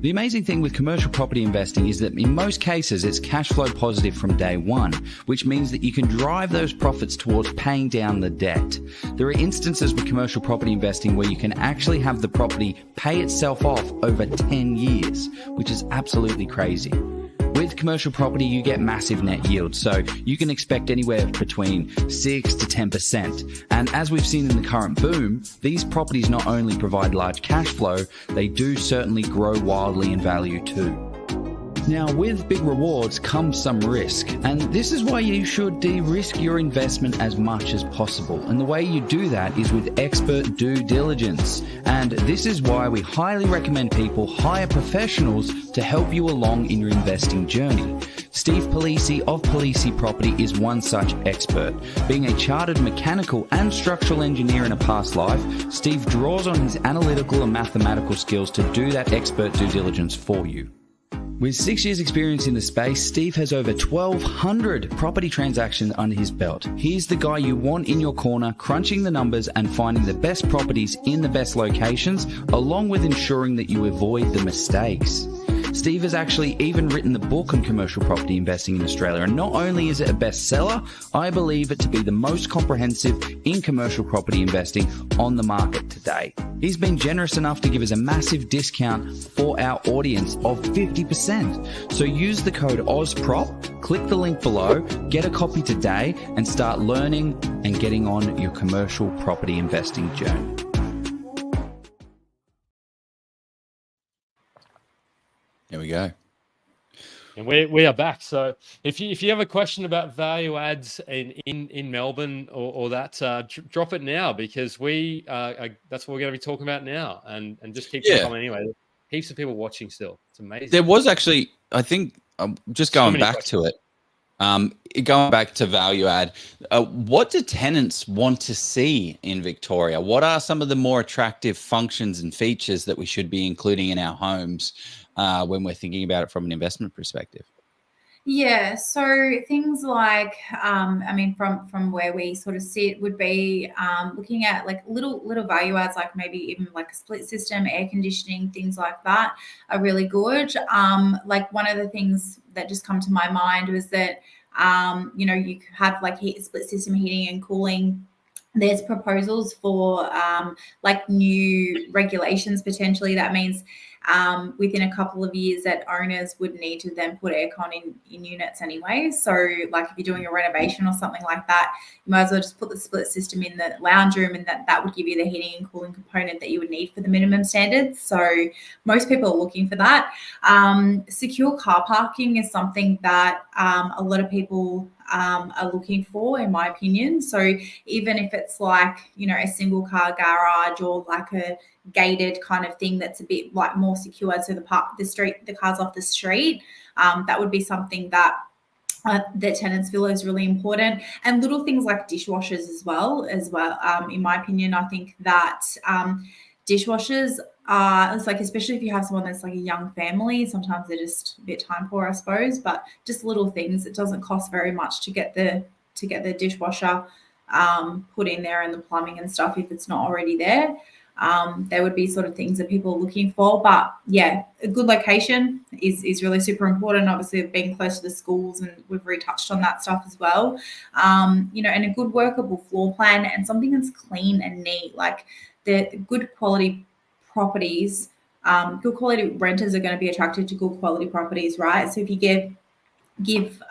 The amazing thing with commercial property investing is that in most cases it's cash flow positive from day one, which means that you can drive those profits towards paying down the debt. There are instances with commercial property investing where you can actually have the property pay itself off over 10 years, which is absolutely crazy. With commercial property, you get massive net yields, so you can expect anywhere between 6 to 10%. And as we've seen in the current boom, these properties not only provide large cash flow, they do certainly grow wildly in value too. Now, with big rewards comes some risk, and this is why you should de-risk your investment as much as possible. And the way you do that is with expert due diligence. And this is why we highly recommend people hire professionals to help you along in your investing journey. Steve Polisi of Polisi Property is one such expert. Being a chartered mechanical and structural engineer in a past life, Steve draws on his analytical and mathematical skills to do that expert due diligence for you. With 6 years experience in the space, Steve has over 1,200 property transactions under his belt. He's the guy you want in your corner, crunching the numbers and finding the best properties in the best locations, along with ensuring that you avoid the mistakes. Steve has actually even written the book on commercial property investing in Australia, and not only is it a bestseller, I believe it to be the most comprehensive in commercial property investing on the market today. He's been generous enough to give us a massive discount for our audience of 50%. So use the code OZPROP, click the link below, get a copy today, and start learning and getting on your commercial property investing journey. There we go. And we are back. So if you have a question about value adds in Melbourne or that, drop it now, because that's what we're going to be talking about now, and just keep coming anyway. Heaps of people watching still. It's amazing. There was actually, I think, just going back to it, going back to value add, what do tenants want to see in Victoria? What are some of the more attractive functions and features that we should be including in our homes when we're thinking about it from an investment perspective? Yeah, so things like, from where we sort of sit would be looking at like little value adds, like maybe even like a split system, air conditioning, things like that are really good. Like one of the things that just come to my mind was that, you have like split system heating and cooling. There's proposals for like new regulations potentially. That means within a couple of years that owners would need to then put aircon in units anyway. So like if you're doing a renovation or something like that, you might as well just put the split system in the lounge room, and that would give you the heating and cooling component that you would need for the minimum standards. So most people are looking for that. Secure car parking is something that a lot of people are looking for, in my opinion. So even if it's like, a single car garage or like a gated kind of thing that's a bit like more secure, so the car's off the street, that would be something that tenants feel is really important. And little things like dishwashers as well. In my opinion, I think that dishwashers it's like, especially if you have someone that's like a young family, sometimes they're just a bit time poor, I suppose, but just little things. It doesn't cost very much to get the dishwasher put in there and the plumbing and stuff if it's not already there. There would be sort of things that people are looking for. But yeah, a good location is really super important. Obviously, being close to the schools, and we've retouched on that stuff as well. And a good workable floor plan and something that's clean and neat. Like the good quality properties, good quality renters are going to be attracted to good quality properties, right? So if you give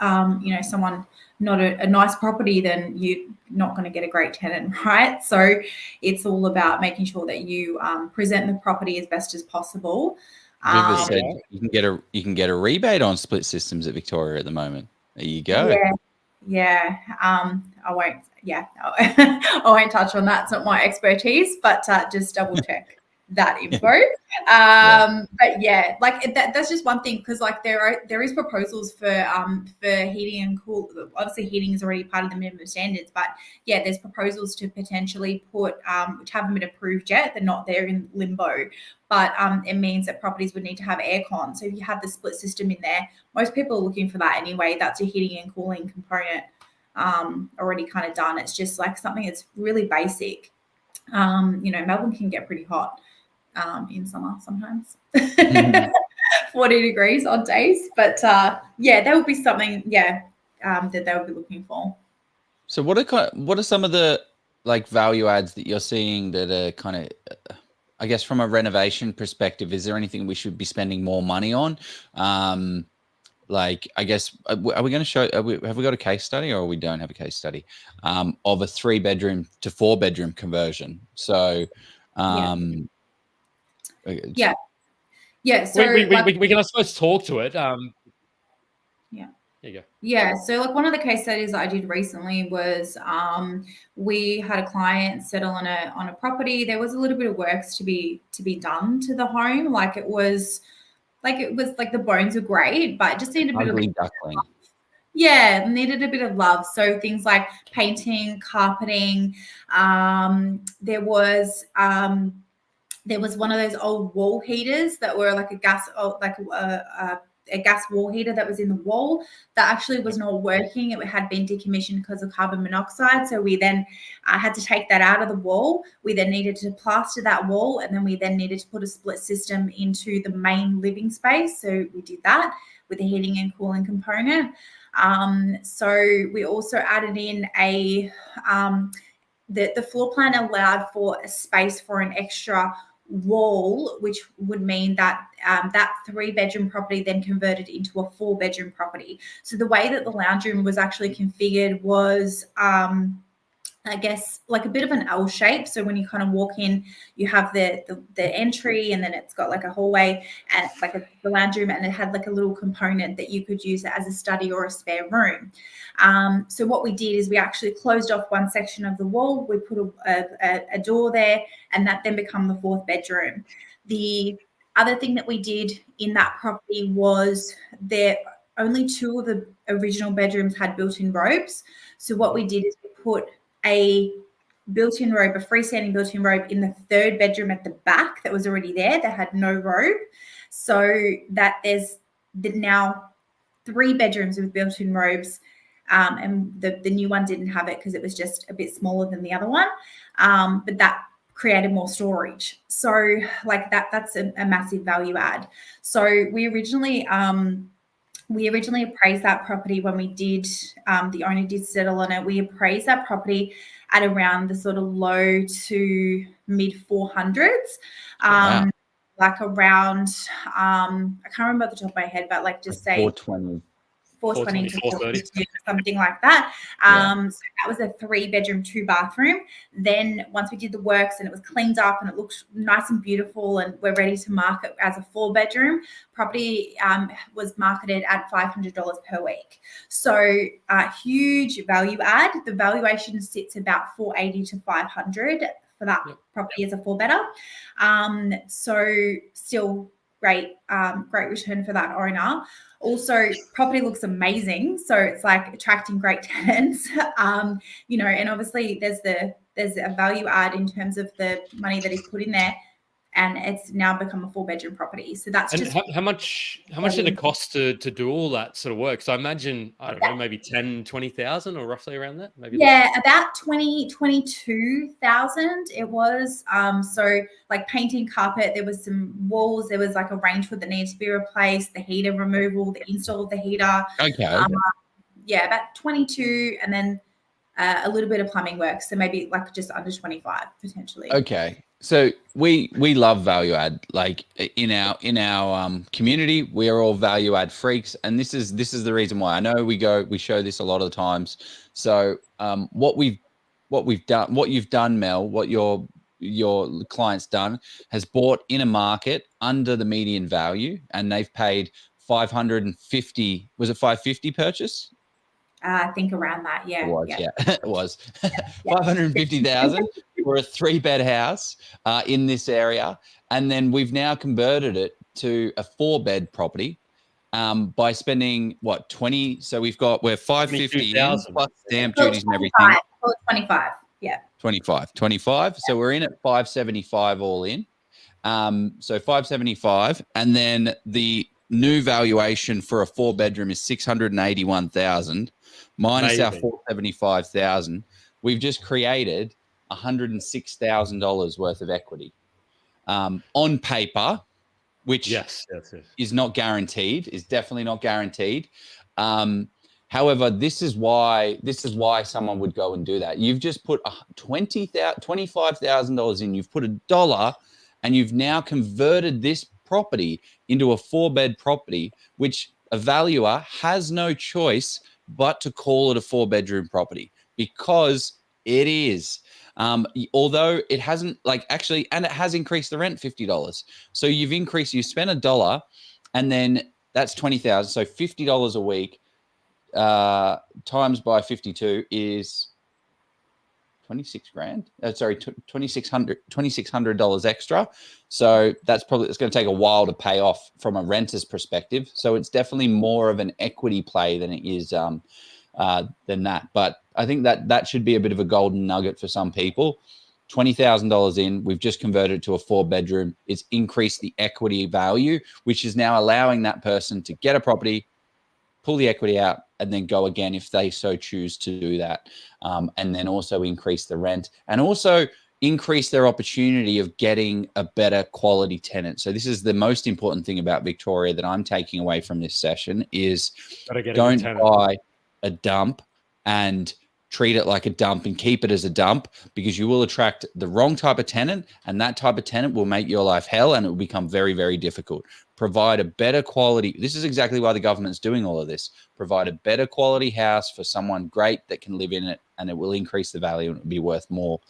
someone not a nice property, then you're not going to get a great tenant, right? So it's all about making sure that you present the property as best as possible. Viva said you can get a rebate on split systems at Victoria at the moment. There you go. Yeah. I won't touch on that. It's not my expertise, but just double check that info. But yeah, like that's just one thing, because like there is proposals for heating and cool. Obviously heating is already part of the minimum standards, but yeah, there's proposals to potentially put which haven't been approved yet. They're not there, in limbo, but it means that properties would need to have aircon. So if you have the split system in there, most people are looking for that anyway. That's a heating and cooling component already kind of done. It's just like something that's really basic. Melbourne can get pretty hot in summer sometimes. 40 degrees on days, but that would be something that they would be looking for. So what are some of the like value adds that you're seeing that are kind of, I guess, from a renovation perspective? Is there anything we should be spending more money on? Like, I guess, are we going to show, have we got a case study, or we don't have a case study of a 3-bedroom to 4-bedroom conversion? So, So we can, I suppose, talk to it. There you go. Yeah, so like one of the case studies that I did recently was we had a client settle on a property. There was a little bit of works to be done to the home. Like it was like the bones were great, but it just needed a bit of Ugly duckling. yeah, needed a bit of love. So things like painting, carpeting. There was one of those old wall heaters that were like a gas, a gas wall heater that was in the wall that actually was not working. It had been decommissioned because of carbon monoxide. So we then had to take that out of the wall. We then needed to plaster that wall, and then we then needed to put a split system into the main living space. So we did that with the heating and cooling component. So we also added in the floor plan allowed for a space for an extra wall, which would mean that that 3-bedroom property then converted into a 4-bedroom property. So the way that the lounge room was actually configured was I guess like a bit of an L shape. So when you kind of walk in, you have the entry, and then it's got like a hallway and like the lounge room, and it had like a little component that you could use as a study or a spare room. So what we did is we actually closed off one section of the wall. We put a door there, and that then became the 4th bedroom. The other thing that we did in that property was only 2 of the original bedrooms had built-in robes. So what we did is we put a built-in robe, a freestanding built-in robe in the 3rd bedroom at the back that was already there that had no robe, so that there's now 3 bedrooms with built-in robes, and the new one didn't have it because it was just a bit smaller than the other one, but that created more storage. So like that's a massive value add. So we originally appraised that property when we did, the owner did settle on it. We appraised that property at around the sort of low to mid 400s. Wow. Like around, I can't remember off the top of my head, but like just say 420. 420 to 430. 450, something like that. Yeah. So that was a 3-bedroom, 2-bathroom. Then once we did the works and it was cleaned up and it looked nice and beautiful, and we're ready to market as a 4-bedroom property, was marketed at $500 per week. So huge value add. The valuation sits about 480 to 500 for that property as a 4-bedder. So still great return for that owner. Also, property looks amazing, so it's like attracting great tenants, and obviously there's a value add in terms of the money that he's put in there, and it's now become a 4-bedroom property. So that's just how much did it cost to do all that sort of work? So I imagine, I don't know, maybe 10,000-20,000 or roughly around that, maybe. Yeah, about 22,000 it was. So like painting, carpet, there was some walls, there was like a range hood that needed to be replaced, the heater removal, the install of the heater. Okay. Yeah, about 22, and then a little bit of plumbing work, so maybe like just under 25 potentially. Okay. So we love value add. Like in our community, we are all value add freaks, and this is the reason why. I know we show this a lot of the times. So what you've done, Mel, what your client's done, has bought in a market under the median value, and they've paid 550. Was it 550 purchase? I think around that, yeah. It was, yeah. It was 550,000 for a 3-bed house in this area, and then we've now converted it to a 4-bed property by spending what 20. So we're 550 in, plus stamp duties and everything. 25, yeah. 25. So we're in at 575 all in. So 575, and then the new valuation for a 4-bedroom is 681,000 minus our 475,000. We've just created $106,000 worth of equity on paper, which is not guaranteed, is definitely not guaranteed. However, this is why someone would go and do that. You've just put $25,000 in, you've put $1, and you've now converted this property into a 4-bed property, which a valuer has no choice but to call it a 4-bedroom property, because it is. Although it hasn't, and it has increased the rent $50. So you spent $1, and then that's 20,000. So $50 a week. times by 52 is 26 grand. Sorry, $2,600 extra. So it's going to take a while to pay off from a renter's perspective. So it's definitely more of an equity play than it is than that. But I think that should be a bit of a golden nugget for some people. $20,000 in, we've just converted it to a 4-bedroom. It's increased the equity value, which is now allowing that person to get a property, pull the equity out, and then go again if they so choose to do that. And then also increase the rent and also increase their opportunity of getting a better quality tenant. So this is the most important thing about Victoria that I'm taking away from this session is don't buy a dump and treat it like a dump and keep it as a dump, because you will attract the wrong type of tenant, and that type of tenant will make your life hell and it will become very, very difficult. Provide a better quality. This is exactly why the government's doing all of this. Provide a better quality house for someone great that can live in it, and it will increase the value and it will be worth more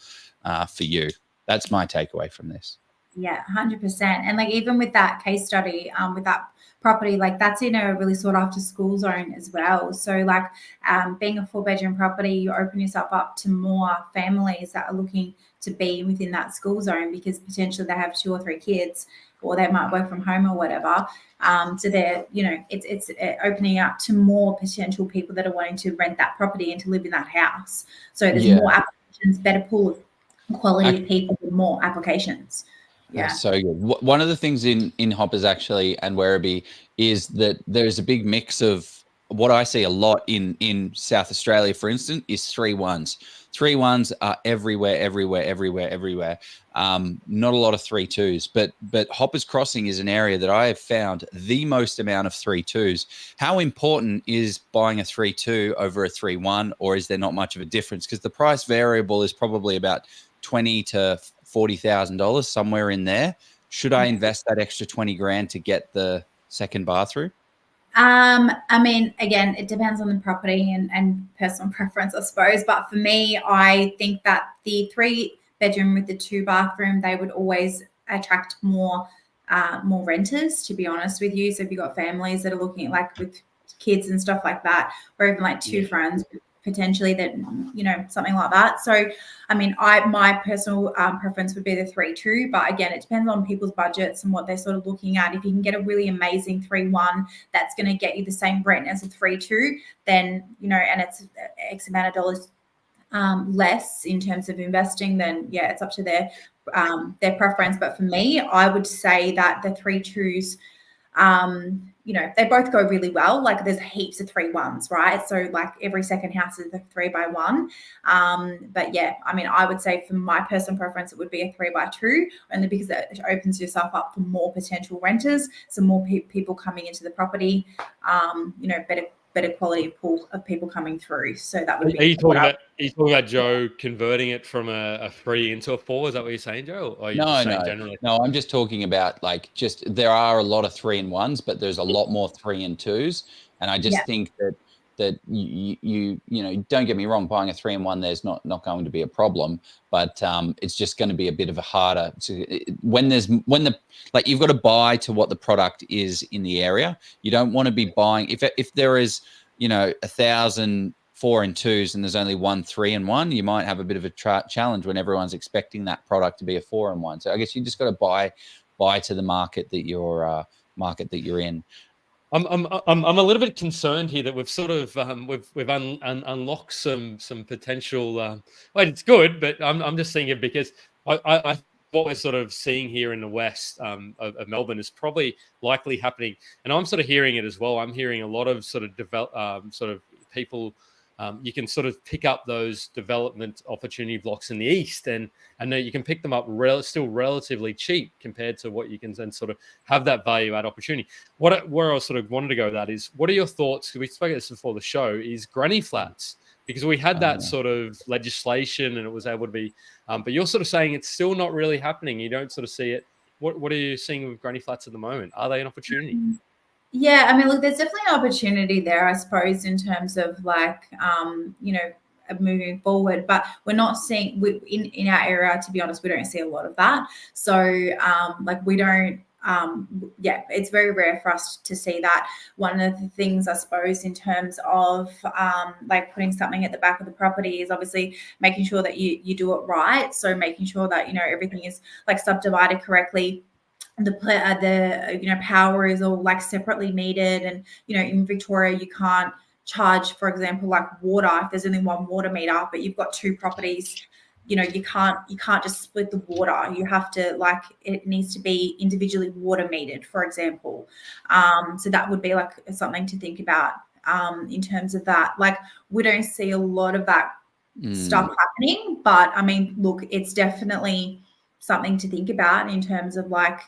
for you. That's my takeaway from this. Yeah, 100%. And like even with that case study, with that property, like that's in a really sought after school zone as well. So like being a 4-bedroom property, you open yourself up to more families that are looking to be within that school zone, because potentially they have 2 or 3 kids, or they might work from home or whatever. So they're, it's opening up to more potential people that are wanting to rent that property and to live in that house. So there's more applications, better pool of quality of people with more applications. Yeah. That's so good. One of the things in Hoppers actually and Werribee is that there's a big mix of what I see a lot in South Australia, for instance, is 3-1s. 3-1s are everywhere. Not a lot of 3-2s, but Hoppers Crossing is an area that I have found the most amount of 3-2s. How important is buying a 3-2 over a 3-1, or is there not much of a difference? Because the price variable is probably about $20,000 to $40,000, somewhere in there. Should I invest that extra 20 grand to get the second bathroom? I mean, again, it depends on the property and personal preference, I suppose. But for me, I think that the 3-bedroom with the 2-bathroom, they would always attract more renters, to be honest with you. So if you've got families that are looking at like with kids and stuff like that, or even like 2 friends potentially that, something like that. So, I mean, my personal preference would be the 3-2, but again, it depends on people's budgets and what they're sort of looking at. If you can get a really amazing 3-1 that's going to get you the same rent as a 3-2, then, and it's X amount of dollars less in terms of investing, then yeah, it's up to their preference. But for me, I would say that the 3-2s, they both go really well. Like there's heaps of 3-1s, right? So like every second house is a 3-by-1. But yeah, I mean, I would say for my personal preference, it would be a 3-by-2, only because it opens yourself up for more potential renters, so more people coming into the property, better quality pool of people coming through. So that would be. Are you talking about Joe converting it from a 3 into a 4? Is that what you're saying, Joe? Or are you just saying generally? No, I'm just talking about there are a lot of 3-1s, but there's a lot more 3-2s, and I just think that you don't get me wrong, buying a 3-1, there's not going to be a problem, but it's just going to be a bit of a harder you've got to buy to what the product is in the area. You don't want to be buying if there is 1,000 4-2s and there's only 1 3-1, you might have a bit of a challenge when everyone's expecting that product to be a 4-1. So I guess you just got to buy to the market that you're in. I'm a little bit concerned here that we've sort of we've unlocked some potential. Well, it's good, but I'm just seeing it because I what we're sort of seeing here in the west of Melbourne is probably likely happening, and I'm sort of hearing it as well. I'm hearing a lot of sort of people. You can sort of pick up those development opportunity blocks in the east, and you can pick them up still relatively cheap compared to what you can then sort of have that value add opportunity. Where I sort of wanted to go with that is, what are your thoughts? We spoke about this before the show. Is granny flats, because we had that sort of legislation and it was able to be, but you're sort of saying it's still not really happening. You don't sort of see it. What are you seeing with granny flats at the moment? Are they an opportunity? Yeah, I mean, look, there's definitely an opportunity there, I suppose, in terms of moving forward. But we're not seeing in our area, to be honest, we don't see a lot of that. So we don't. yeah, it's very rare for us to see that. One of the things, I suppose, in terms of like putting something at the back of the property is obviously making sure that you do it right. So making sure that, you know, everything is like subdivided correctly. The you know, power is all like separately metered, and you know, in Victoria you can't charge, for example, like water if there's only one water meter, but you've got two properties. You know, you can't just split the water. You have to, like, it needs to be individually water metered, for example. So that would be like something to think about in terms of that. Like, we don't see a lot of that stuff happening, but I mean, look, it's definitely something to think about in terms of like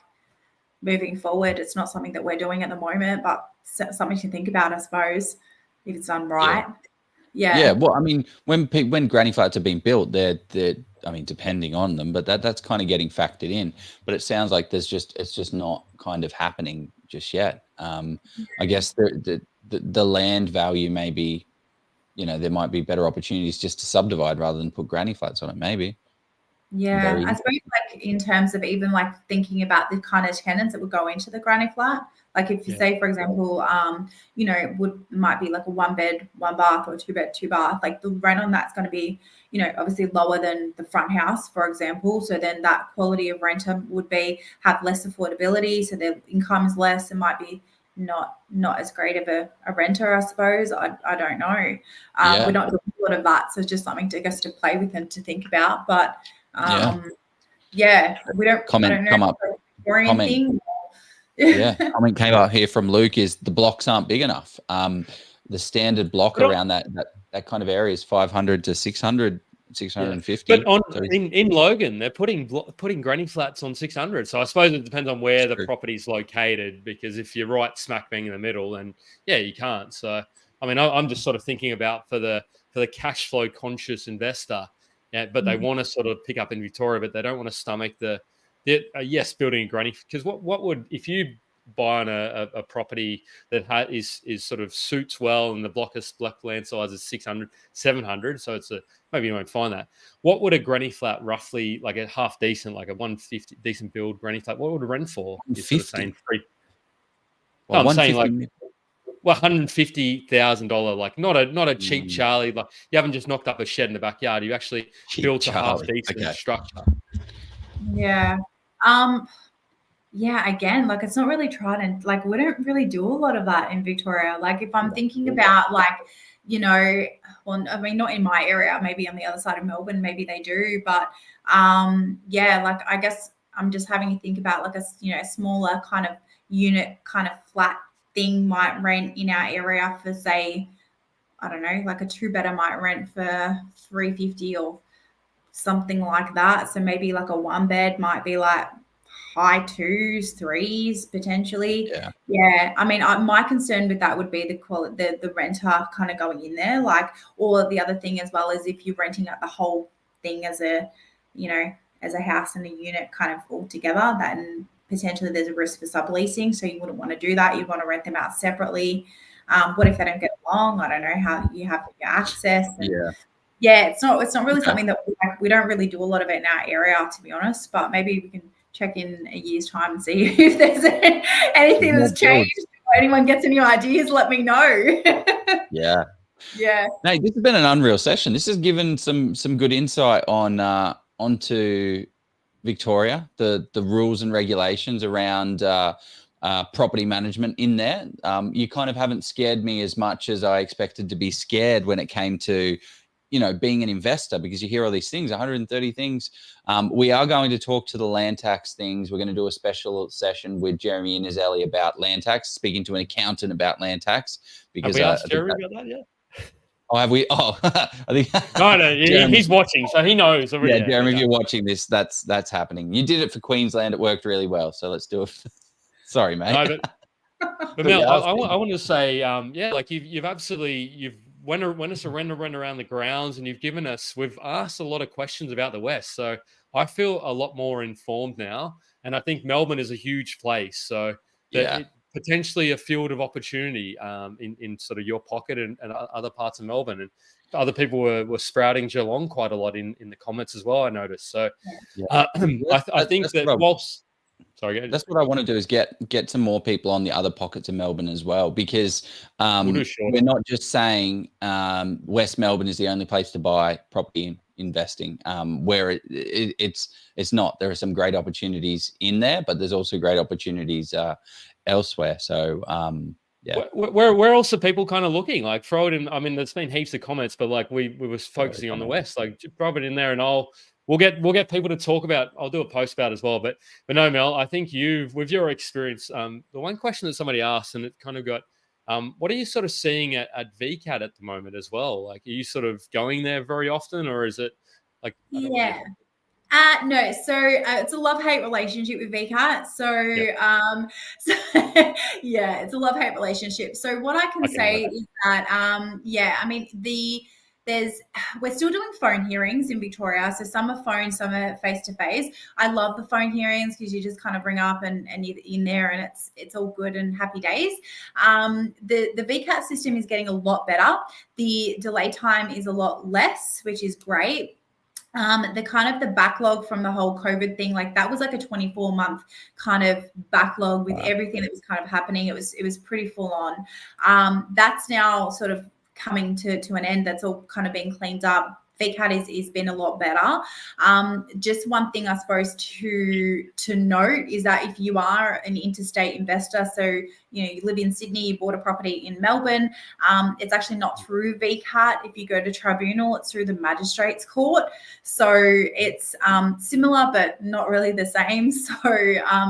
moving forward. It's not something that we're doing at the moment, but something to think about, I suppose, if it's done right. Yeah. Well, I mean, when granny flats are being built, they're I mean, depending on them, but that's kind of getting factored in. But it sounds like it's just not kind of happening just yet. I guess the land value may be, you know, there might be better opportunities just to subdivide rather than put granny flats on it, maybe. Yeah, I suppose like in terms of even like thinking about the kind of tenants that would go into the granny flat. Like if you say, for example, you know, might be like a 1 bed, 1 bath, or 2 bed, 2 bath, like the rent on that's going to be, you know, obviously lower than the front house, for example. So then that quality of renter would have less affordability. So their income is less and might be not as great of a renter, I suppose. I don't know. We're not doing a lot of that. So it's just something to, I guess, to play with and to think about. But we don't come up. Anything. Comment came up here from Luke is the blocks aren't big enough. The standard block around that kind of area is 500 to 600, 650. But in Logan, they're putting granny flats on 600. So I suppose it depends on where the property's located, because if you're right smack bang in the middle, then you can't. So I mean, I'm just sort of thinking about for the cash flow conscious investor. Yeah, but they want to sort of pick up in Victoria, but they don't want to stomach building a granny. Because what would, if you buy on a property that is sort of suits well, and the block land size is 600, 700, so it's maybe you won't find that. What would a granny flat roughly, like a half decent, like a 150 decent build granny flat, what would it rent for? You're sort of saying free. Well, no, I'm saying like $150,000, like not a cheap Charlie. Like you haven't just knocked up a shed in the backyard. You actually built a half decent structure. Yeah. Again, like it's not really tried, and like we don't really do a lot of that in Victoria. Like if I'm thinking about, like, you know, well, I mean, not in my area, maybe on the other side of Melbourne, maybe they do, but like I guess I'm just having to think about like a smaller kind of unit, kind of flat thing might rent in our area for, say, I don't know, like a 2-bedder might rent for 350 or something like that. So maybe like a 1 bed might be like high 2s, 3s potentially. Yeah. I mean, my concern with that would be the quality, the renter kind of going in there. Like, or the other thing as well is if you're renting out the whole thing as a, you know, as a house and a unit kind of all together, then potentially there's a risk for subleasing. So you wouldn't want to do that. You'd want to rent them out separately. What if they don't get along? I don't know how you have your access. And it's not really something that we don't really do a lot of it in our area, to be honest. But maybe we can check in a year's time and see if there's anything that's changed. If anyone gets any ideas, let me know. Yeah. Nate, this has been an unreal session. This has given some good insight onto Victoria, the rules and regulations around property management in there. You kind of haven't scared me as much as I expected to be scared when it came to, you know, being an investor, because you hear all these things, 130 things. We are going to talk to the land tax things. We're going to do a special session with Jeremy and Izeli about land tax, speaking to an accountant about land tax. Because have we asked Jeremy about that yet? Oh, have we? Oh, I think no, he's watching, so he knows already. Yeah, Jeremy, if you're watching this, that's happening. You did it for Queensland; it worked really well. So let's do it. Sorry, mate. No, but Mel, I want to say, like you've absolutely went us around around the grounds, and you've given us. We've asked a lot of questions about the West, so I feel a lot more informed now, and I think Melbourne is a huge place. So potentially a field of opportunity in sort of your pocket and other parts of Melbourne. And other people were sprouting Geelong quite a lot in the comments as well, I noticed. So I think that Sorry, go. That's what I want to do is get some more people on the other pockets of Melbourne as well, because We'll do short. we're not just saying West Melbourne is the only place to buy property investing, where it's not. There are some great opportunities in there, but there's also great opportunities elsewhere. So yeah. Where else are people kind of looking? Like, throw it in. I mean, there's been heaps of comments, but like we were focusing on the West. Like, drop it in there, and we'll get people to talk about. I'll do a post about it as well. But no, Mel, I think with your experience, the one question that somebody asked, and it kind of got, what are you sort of seeing at VCAT at the moment as well? Like, are you sort of going there very often, or is it like? Yeah. No, so it's a love-hate relationship with VCAT. So, yeah, it's a love-hate relationship. So what I can say is that, I mean, we're still doing phone hearings in Victoria. So some are phone, some are face-to-face. I love the phone hearings because you just kind of ring up and you're in there and it's all good and happy days. The VCAT system is getting a lot better. The delay time is a lot less, which is great. The backlog from the whole COVID thing, like that was like a 24-month kind of backlog with everything that was kind of happening. It was pretty full on. That's now sort of coming to an end. That's all kind of being cleaned up. VCAT is been a lot better. Just one thing I suppose to note is that if you are an interstate investor, so you live in Sydney, you bought a property in Melbourne, it's actually not through VCAT. If you go to tribunal, it's through the magistrates court. So it's similar but not really the same. So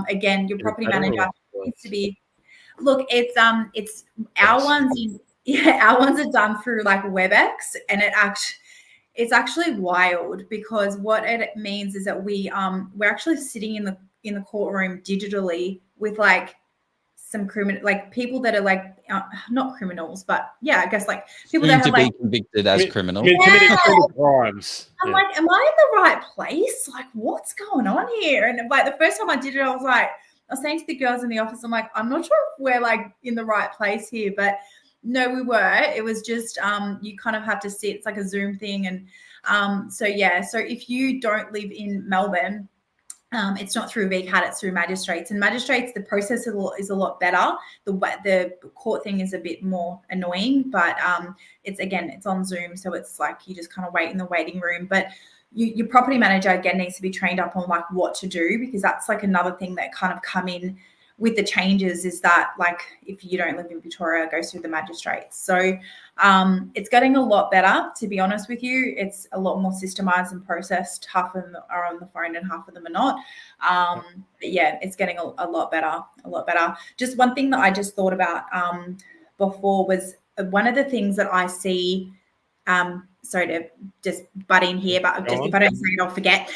again, your property manager needs to be. Look, it's our ones. Our ones are done through like WebEx, and it's actually wild because what it means is that we're actually sitting in the courtroom digitally with like some criminal, like people that are like not criminals, but yeah, I guess like people that have be like convicted as criminals. Committed crimes. I'm like, am I in the right place? Like, what's going on here? And like the first time I did it, I was saying to the girls in the office, I'm like, I'm not sure if we're like in the right place here, but no, we were. It was just you kind of have to sit. It's like a Zoom thing, and so if you don't live in Melbourne, it's not through VCAT, it's through magistrates. And magistrates, the process is a lot better. The court thing is a bit more annoying, but it's on Zoom, so it's like you just kind of wait in the waiting room. But your property manager again needs to be trained up on like what to do, because that's like another thing that kind of come in with the changes is that like if you don't live in Victoria, it goes through the magistrates. So it's getting a lot better, to be honest with you. It's a lot more systemized and processed. Half of them are on the phone and half of them are not. But yeah, it's getting a lot better, Just one thing that I just thought about before was one of the things that I see, sorry to just butt in here, but just if I don't say it, I'll forget.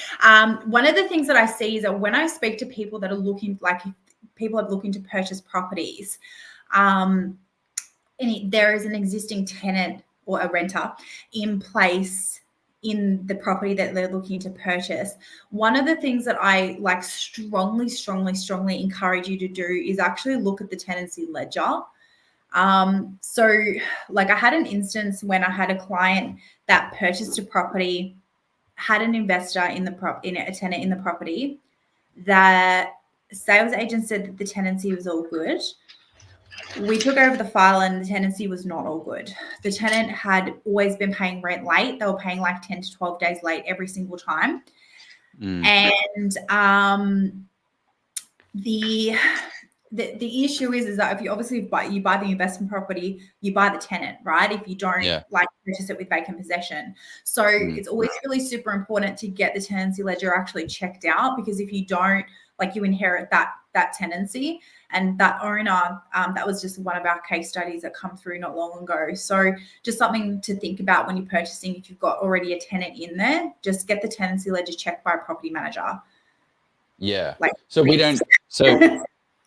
One of the things that I see is that when I speak to people that are looking, like people are looking to purchase properties, and there is an existing tenant or a renter in place in the property that they're looking to purchase. One of the things that I like strongly encourage you to do is actually look at the tenancy ledger. So like I had an instance when I had a client that purchased a property, had an investor in a tenant in the property. That sales agent said that the tenancy was all good. We took over the file and the tenancy was not all good. The tenant had always been paying rent late. They were paying like 10 to 12 days late every single time. And the issue is that if you obviously buy the investment property, you buy the tenant, right? If you don't like purchase it with vacant possession. So it's always really super important to get the tenancy ledger actually checked out, because if you don't, like you inherit that tenancy. And that owner, that was just one of our case studies that come through not long ago. So just something to think about when you're purchasing. If you've got already a tenant in there, just get the tenancy ledger checked by a property manager. Yeah. Like, so we don't. So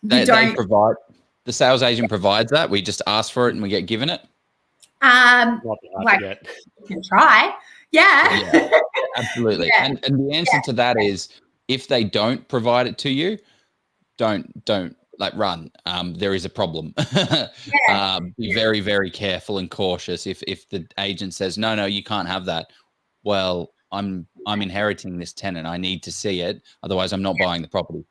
they provide, the sales agent provides that. We just ask for it and we get given it. Like you can try. Yeah. Absolutely. Yeah. And the answer to that is, if they don't provide it to you, don't like run. There is a problem. Be very, very careful and cautious. If the agent says, no, you can't have that. Well, I'm inheriting this tenant. I need to see it. Otherwise I'm not buying the property.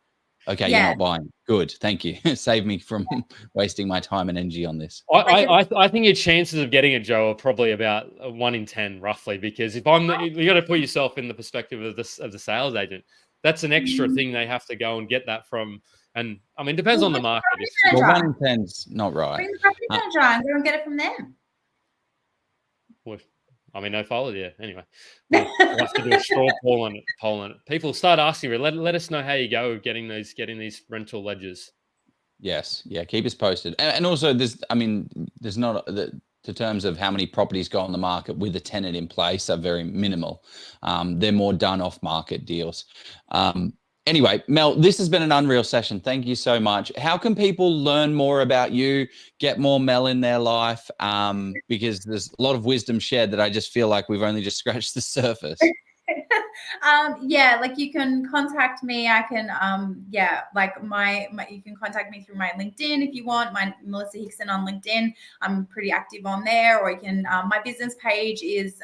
Okay, Yeah. you're not buying. Good, thank you. Save me from wasting my time and energy on this. I think your chances of getting it, Joe, are probably about 1 in 10, roughly. Because if you got to put yourself in the perspective of the sales agent. That's an extra thing they have to go and get that from. And I mean, depends on the market. Well, 1 in 10's not right. Bring the property manager and go and get it from them. I mean, no follow. Yeah. Anyway, we'll have to do a straw poll on it. People start asking me. Let us know how you go getting these rental ledgers. Yes. Yeah. Keep us posted. And also, there's not the terms of how many properties go on the market with a tenant in place are very minimal. They're more done off market deals. Anyway, Mel, this has been an unreal session. Thank you so much. How can people learn more about you, get more Mel in their life? Because there's a lot of wisdom shared that I just feel like we've only just scratched the surface. Yeah, like you can contact me. I can, like you can contact me through my LinkedIn if you want. My Melissa Hixon on LinkedIn. I'm pretty active on there. Or you can, my business page is,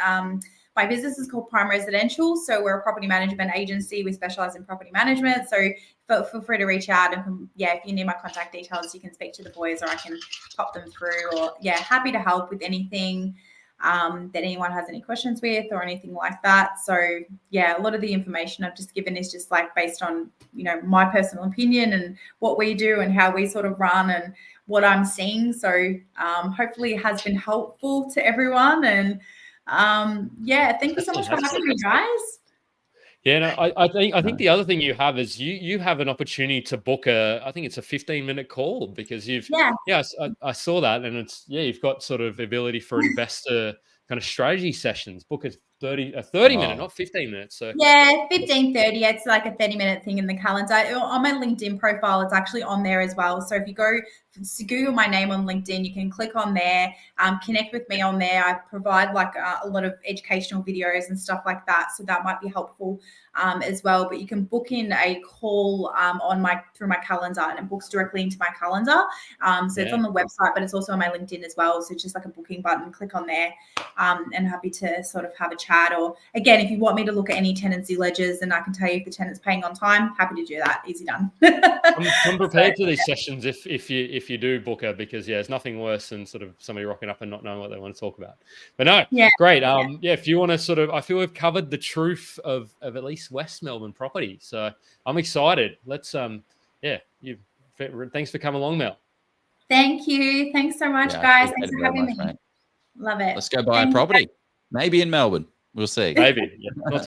my business is called Prime Residential. So we're a property management agency. We specialize in property management. So feel free to reach out. And if you need my contact details, you can speak to the boys or I can pop them through. Or happy to help with anything that anyone has any questions with or anything like that. So a lot of the information I've just given is just like based on, my personal opinion and what we do and how we sort of run and what I'm seeing. So hopefully it has been helpful to everyone. And thank you so much for having me, guys. Yeah, no, I think the other thing you have is you have an opportunity to book I think it's a 15-minute call because I saw that and you've got sort of ability for investor kind of strategy sessions. Book a 30 minute, not 15 minutes. So 15, 30. It's like a 30-minute thing in the calendar. On my LinkedIn profile, it's actually on there as well. So if you go to Google my name on LinkedIn, you can click on there, connect with me on there. I provide like a lot of educational videos and stuff like that. So that might be helpful as well. But you can book in a call through my calendar and it books directly into my calendar. It's on the website, but it's also on my LinkedIn as well. So it's just like a booking button, click on there and happy to sort of have a chat. Or again, if you want me to look at any tenancy ledgers and I can tell you if the tenant's paying on time, happy to do that. Easy done. I'm prepared to these sessions if you do book her because there's nothing worse than sort of somebody rocking up and not knowing what they want to talk about. But no, great. If you want to sort of, I feel we've covered the truth of at least West Melbourne property. So I'm excited. Let's thanks for coming along, Mel. Thank you. Thanks so much, guys. Thanks for having me. Mate. Love it. Let's go buy a property. Maybe in Melbourne. We'll see. Maybe. Yeah.